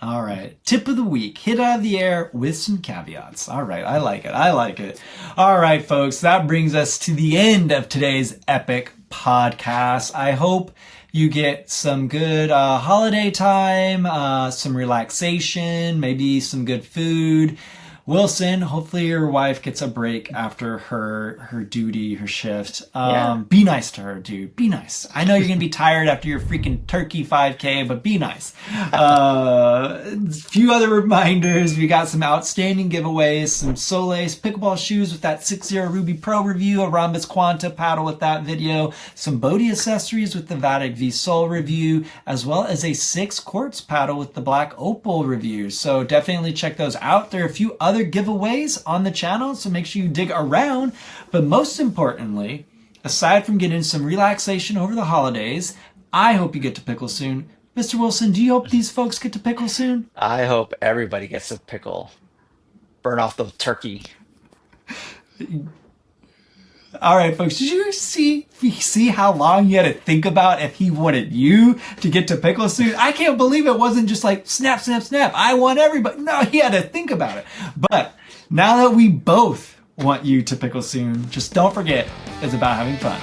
All right. Tip of the week. Hit out of the air with some caveats. All right. I like it. I like it. All right, folks. That brings us to the end of today's epic podcast. I hope you get some good holiday time, some relaxation, maybe some good food. Wilson, hopefully your wife gets a break after her duty, her shift. Yeah. Be nice to her, dude. Be nice. I know you're gonna be tired after your freaking turkey 5K, but be nice. A few other reminders. We got some outstanding giveaways, some Soleil's pickleball shoes with that 6-0 Ruby Pro review, a Rhombus Quanta paddle with that video, some Bodhi accessories with the Vatic V Sol review, as well as a 6 quartz paddle with the Black Opal review. So definitely check those out. There are a few other giveaways on the channel, so make sure you dig around. But most importantly, aside from getting some relaxation over the holidays, I hope you get to pickle soon. Mr. Wilson, do you hope these folks get to pickle soon? I hope everybody gets a pickle. Burn off the turkey. All right, folks, did you see how long he had to think about if he wanted you to get to pickle soon? I can't believe it wasn't just like snap, snap, snap. I want everybody. No, he had to think about it. But now that we both want you to pickle soon, just don't forget, it's about having fun.